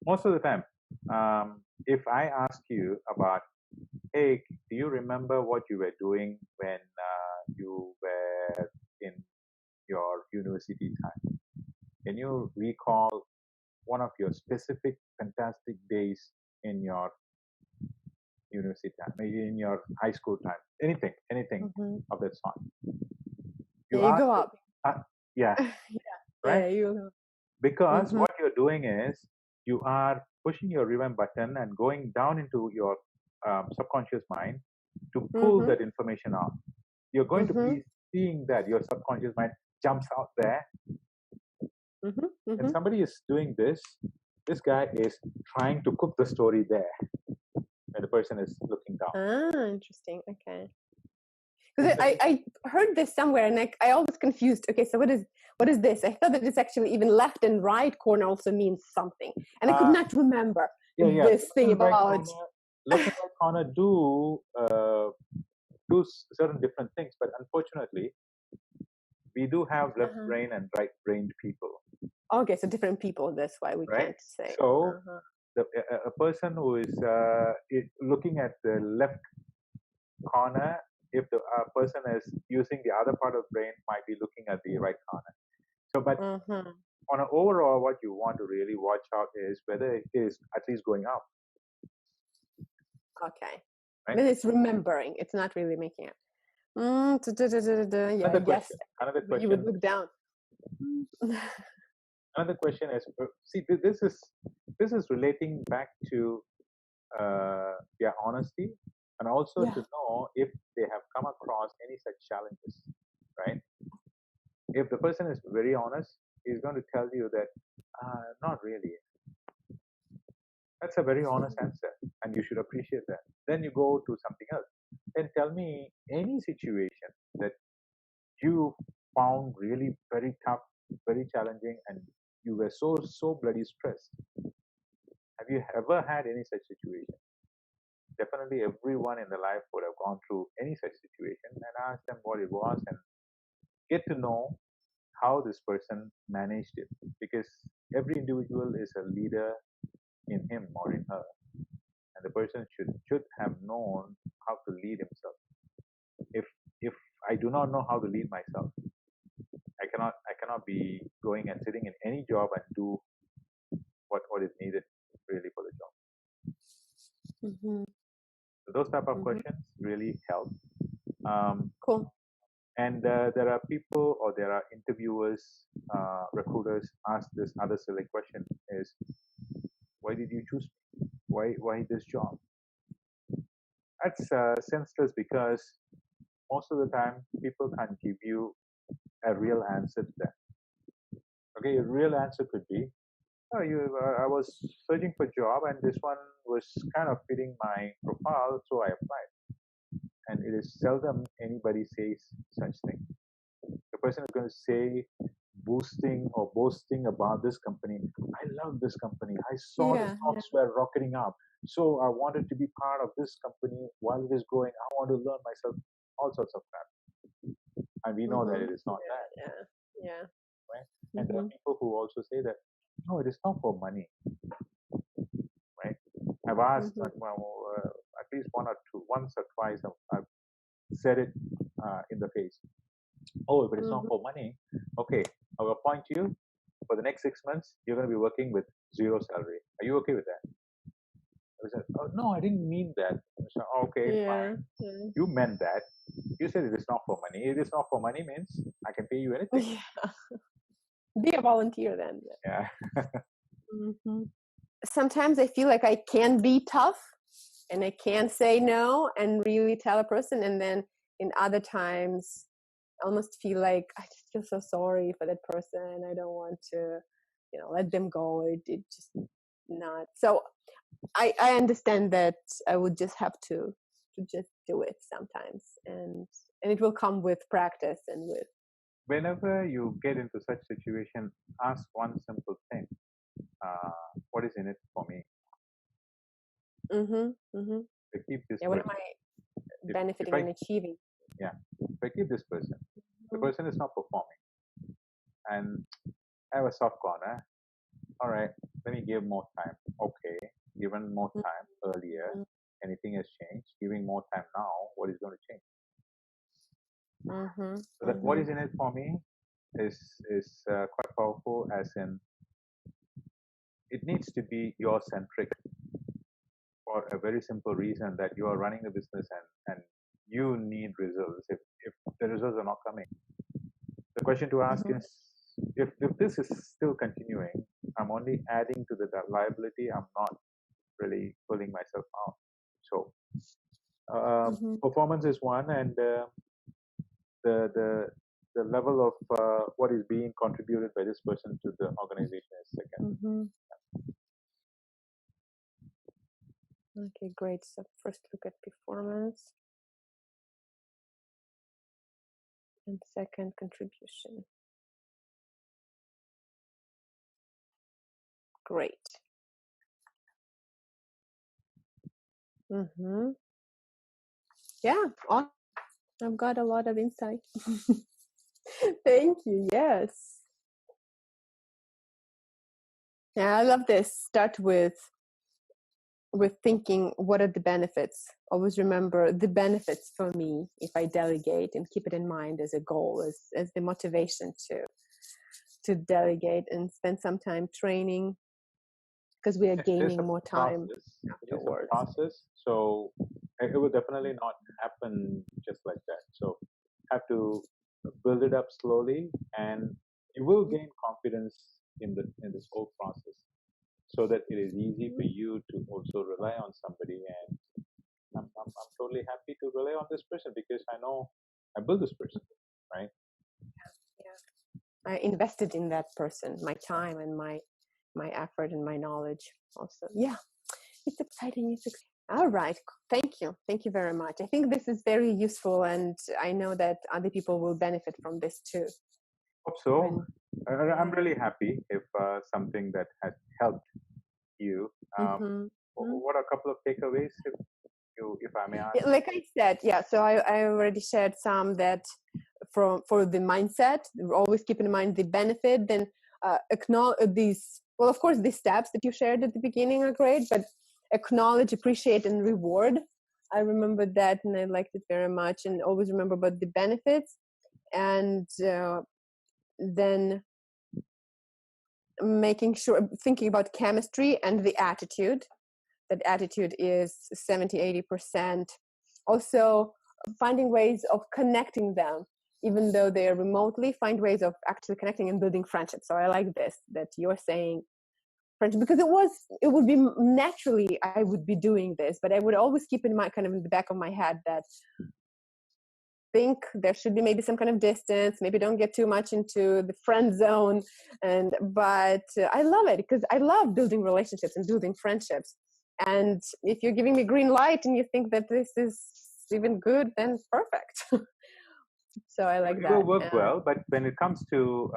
Speaker 1: Most of the time, if I ask you about, hey, do you remember what you were doing when you were in your university time? Can you recall one of your specific fantastic days in your university time, maybe in your high school time? Anything
Speaker 2: Mm-hmm.
Speaker 1: of that sort.
Speaker 2: Yeah,
Speaker 1: You
Speaker 2: you
Speaker 1: ask,
Speaker 2: go up.
Speaker 1: yeah, right?
Speaker 2: Yeah, you go.
Speaker 1: Because
Speaker 2: Mm-hmm.
Speaker 1: what you're doing is you are pushing your rewind button and going down into your subconscious mind to pull
Speaker 2: Mm-hmm.
Speaker 1: that information out. You're going to
Speaker 2: Mm-hmm.
Speaker 1: be seeing that your subconscious mind jumps out there,
Speaker 2: Mm-hmm.
Speaker 1: and
Speaker 2: Mm-hmm.
Speaker 1: somebody is doing this. This guy is trying to cook the story there, and the person is looking down.
Speaker 2: Ah, interesting. Okay.
Speaker 1: And
Speaker 2: Because I heard this somewhere, and I always confused. Okay, so what is this? I thought that it's actually even left and right corner also means something, and I could
Speaker 1: uh,
Speaker 2: not remember
Speaker 1: yeah,
Speaker 2: this thing about.
Speaker 1: left and right corner do certain different things, but unfortunately, we do have left
Speaker 2: Uh-huh.
Speaker 1: brain and right brained people,
Speaker 2: Okay, so different people. That's why we
Speaker 1: right?
Speaker 2: can't say.
Speaker 1: So
Speaker 2: Uh-huh.
Speaker 1: a person who is looking at the left corner if the person is using the other part of the brain, might be looking at the right corner. So, but
Speaker 2: Mm-hmm.
Speaker 1: on an overall, what you want to really watch out is whether it is at least going up,
Speaker 2: Okay.
Speaker 1: right?
Speaker 2: But it's remembering. It's not really making it. Yeah, I
Speaker 1: Another
Speaker 2: guess
Speaker 1: question. Another
Speaker 2: you would
Speaker 1: question.
Speaker 2: look down.
Speaker 1: Another question is, see, this is relating back to their honesty, and also
Speaker 2: Yeah.
Speaker 1: to know if they have come across any such challenges, right? If the person is very honest, he's going to tell you that not really. That's a very honest answer, and you should appreciate that. Then you go to something else. Then tell me any situation that you found really very tough, very challenging, and you were so bloody stressed. Have you ever had any such situation? Definitely everyone in the life would have gone through any such situation, and ask them what it was and get to know how this person managed it, because every individual is a leader in him or in her, and the person should have known how to lead himself. If I do not know how to lead myself, I cannot be going and sitting in any job and do what is needed really for the job.
Speaker 2: Mm-hmm.
Speaker 1: So those type of
Speaker 2: Mm-hmm.
Speaker 1: questions really help. Um,
Speaker 2: Cool.
Speaker 1: and there are people, or there are interviewers, recruiters ask this other silly question: is why did you choose me? Why this job? That's senseless, because most of the time people can't give you a real answer to that. Okay, a real answer could be, oh, I was searching for a job and this one was kind of fitting my profile, so I applied. And it is seldom anybody says such thing. The person is going to say, boosting or boasting about this company. I love this company. I saw the
Speaker 2: Yeah. Yeah.
Speaker 1: stocks were rocketing up. So I wanted to be part of this company while it is growing. I want to learn myself all sorts of crap. And we know that
Speaker 2: Mm-hmm.
Speaker 1: it is not that,
Speaker 2: Yeah. Yeah.
Speaker 1: right? And there are
Speaker 2: Mm-hmm.
Speaker 1: people who also say that, no, it is not for money, right? I've asked
Speaker 2: Mm-hmm.
Speaker 1: at least once or twice, I've said it in the face. Oh, if it is not
Speaker 2: Mm-hmm.
Speaker 1: for money, okay, I'll appoint you for the next 6 months. You're going to be working with zero salary. Are you okay with that? I said, oh, no, I didn't mean that. I said, okay,
Speaker 2: Yeah.
Speaker 1: fine.
Speaker 2: Yeah.
Speaker 1: You meant that. You said it is not for money. It is not for money means I can pay you anything.
Speaker 2: Yeah. Be a volunteer then.
Speaker 1: Yeah.
Speaker 2: Mm-hmm. Sometimes I feel like I can be tough and I can say no and really tell a person, and then in other times I almost feel like I just feel so sorry for that person. I don't want to, let them go. It just not. So I understand that I would just have to just do it sometimes, and it will come with practice and with.
Speaker 1: Whenever you get into such situation, ask one simple thing: what is in it for me?
Speaker 2: Mm-hmm, mm-hmm.
Speaker 1: If I keep this
Speaker 2: Yeah, what am
Speaker 1: person,
Speaker 2: I
Speaker 1: if
Speaker 2: benefiting
Speaker 1: I
Speaker 2: and achieving?
Speaker 1: yeah, if I keep this person, the
Speaker 2: Mm-hmm,
Speaker 1: person is not performing, and I have a soft corner. All right, let me give more time. Okay, given more time earlier,
Speaker 2: mm-hmm,
Speaker 1: anything has changed. Giving more time now, what is going to change?
Speaker 2: mm-hmm,
Speaker 1: So that what
Speaker 2: mm-hmm.
Speaker 1: is in it for me is quite powerful. As in, it needs to be your centric, for a very simple reason that you are running the business, and you need results. If the results are not coming, the question to ask
Speaker 2: Mm-hmm.
Speaker 1: is, if this is still continuing, I'm only adding to the liability. I'm not really pulling myself out. So
Speaker 2: Mm-hmm.
Speaker 1: performance is one, and the the the level of what is being contributed by this person to the organization is second.
Speaker 2: Mm-hmm. Okay, great. So first look at performance and second contribution. Great. Mm-hmm. Yeah, awesome. I've got a lot of insight. Thank you. Yes. Yeah, I love this. Start with with thinking, what are the benefits? Always remember the benefits for me if I delegate, and keep it in mind as a goal, as the motivation to delegate and spend some time training, because we are gaining more time
Speaker 1: It is a
Speaker 2: afterwards.
Speaker 1: process. So it will definitely not happen just like that. So have to build it up slowly, and you will gain confidence in this whole process, so that it is easy for you to also rely on somebody. And I'm totally happy to rely on this person because I know I built this person, right?
Speaker 2: Yeah. I invested in that person, my time and my effort and my knowledge also. Yeah, it's exciting. All right. Thank you very much. I think this is very useful, and I know that other people will benefit from this too.
Speaker 1: Hope so. I'm really happy if something that has helped you. What are a couple of takeaways, if I may ask?
Speaker 2: Like I said, yeah. So I already shared some that for the mindset. Always keep in mind the benefit. Then acknowledge these. Well, of course, the steps that you shared at the beginning are great, but acknowledge, appreciate, and reward. I remember that, and I liked it very much. And always remember about the benefits, and then making sure, thinking about chemistry and the attitude. That attitude is 70-80%. Also, finding ways of connecting them, even though they are remotely. Find ways of actually connecting and building friendships. So I like this, that you're saying friendship, because it would be naturally I would be doing this, but I would always keep in mind, kind of in the back of my head, that think there should be maybe some kind of distance, maybe don't get too much into the friend zone. But I love it, because I love building relationships and building friendships. And if you're giving me green light and you think that this is even good, then perfect. So I like that.
Speaker 1: It will work well, but when it comes to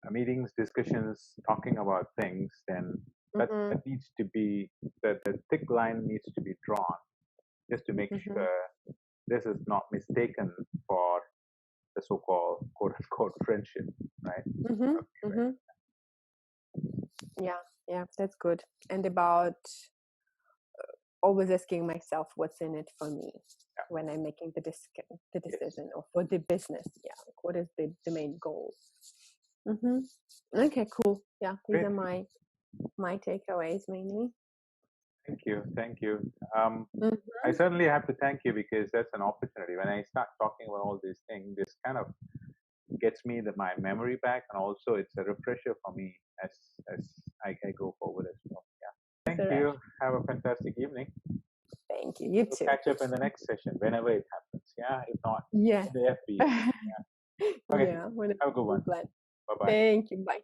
Speaker 1: meetings, discussions, talking about things, then that needs to be, the thick line needs to be drawn, just to make sure this is not mistaken for the so-called quote-unquote friendship, right? Right.
Speaker 2: Yeah, that's good. And about always asking myself what's in it for me when I'm making the decision, or for the business. Yeah, like what is the main goal? Okay, cool. Yeah, these are my takeaways mainly.
Speaker 1: Thank you. I certainly have to thank you, because that's an opportunity. When I start talking about all these things, this kind of gets me my memory back, and also it's a refresher for me as I go forward as well. Yeah. Thank you. Have a fantastic evening.
Speaker 2: Thank you. You too.
Speaker 1: Catch up in the next session whenever it happens. Yeah, if not, the FB. Yeah. Okay.
Speaker 2: Yeah.
Speaker 1: Have a good one. Bye bye.
Speaker 2: Thank you. Bye.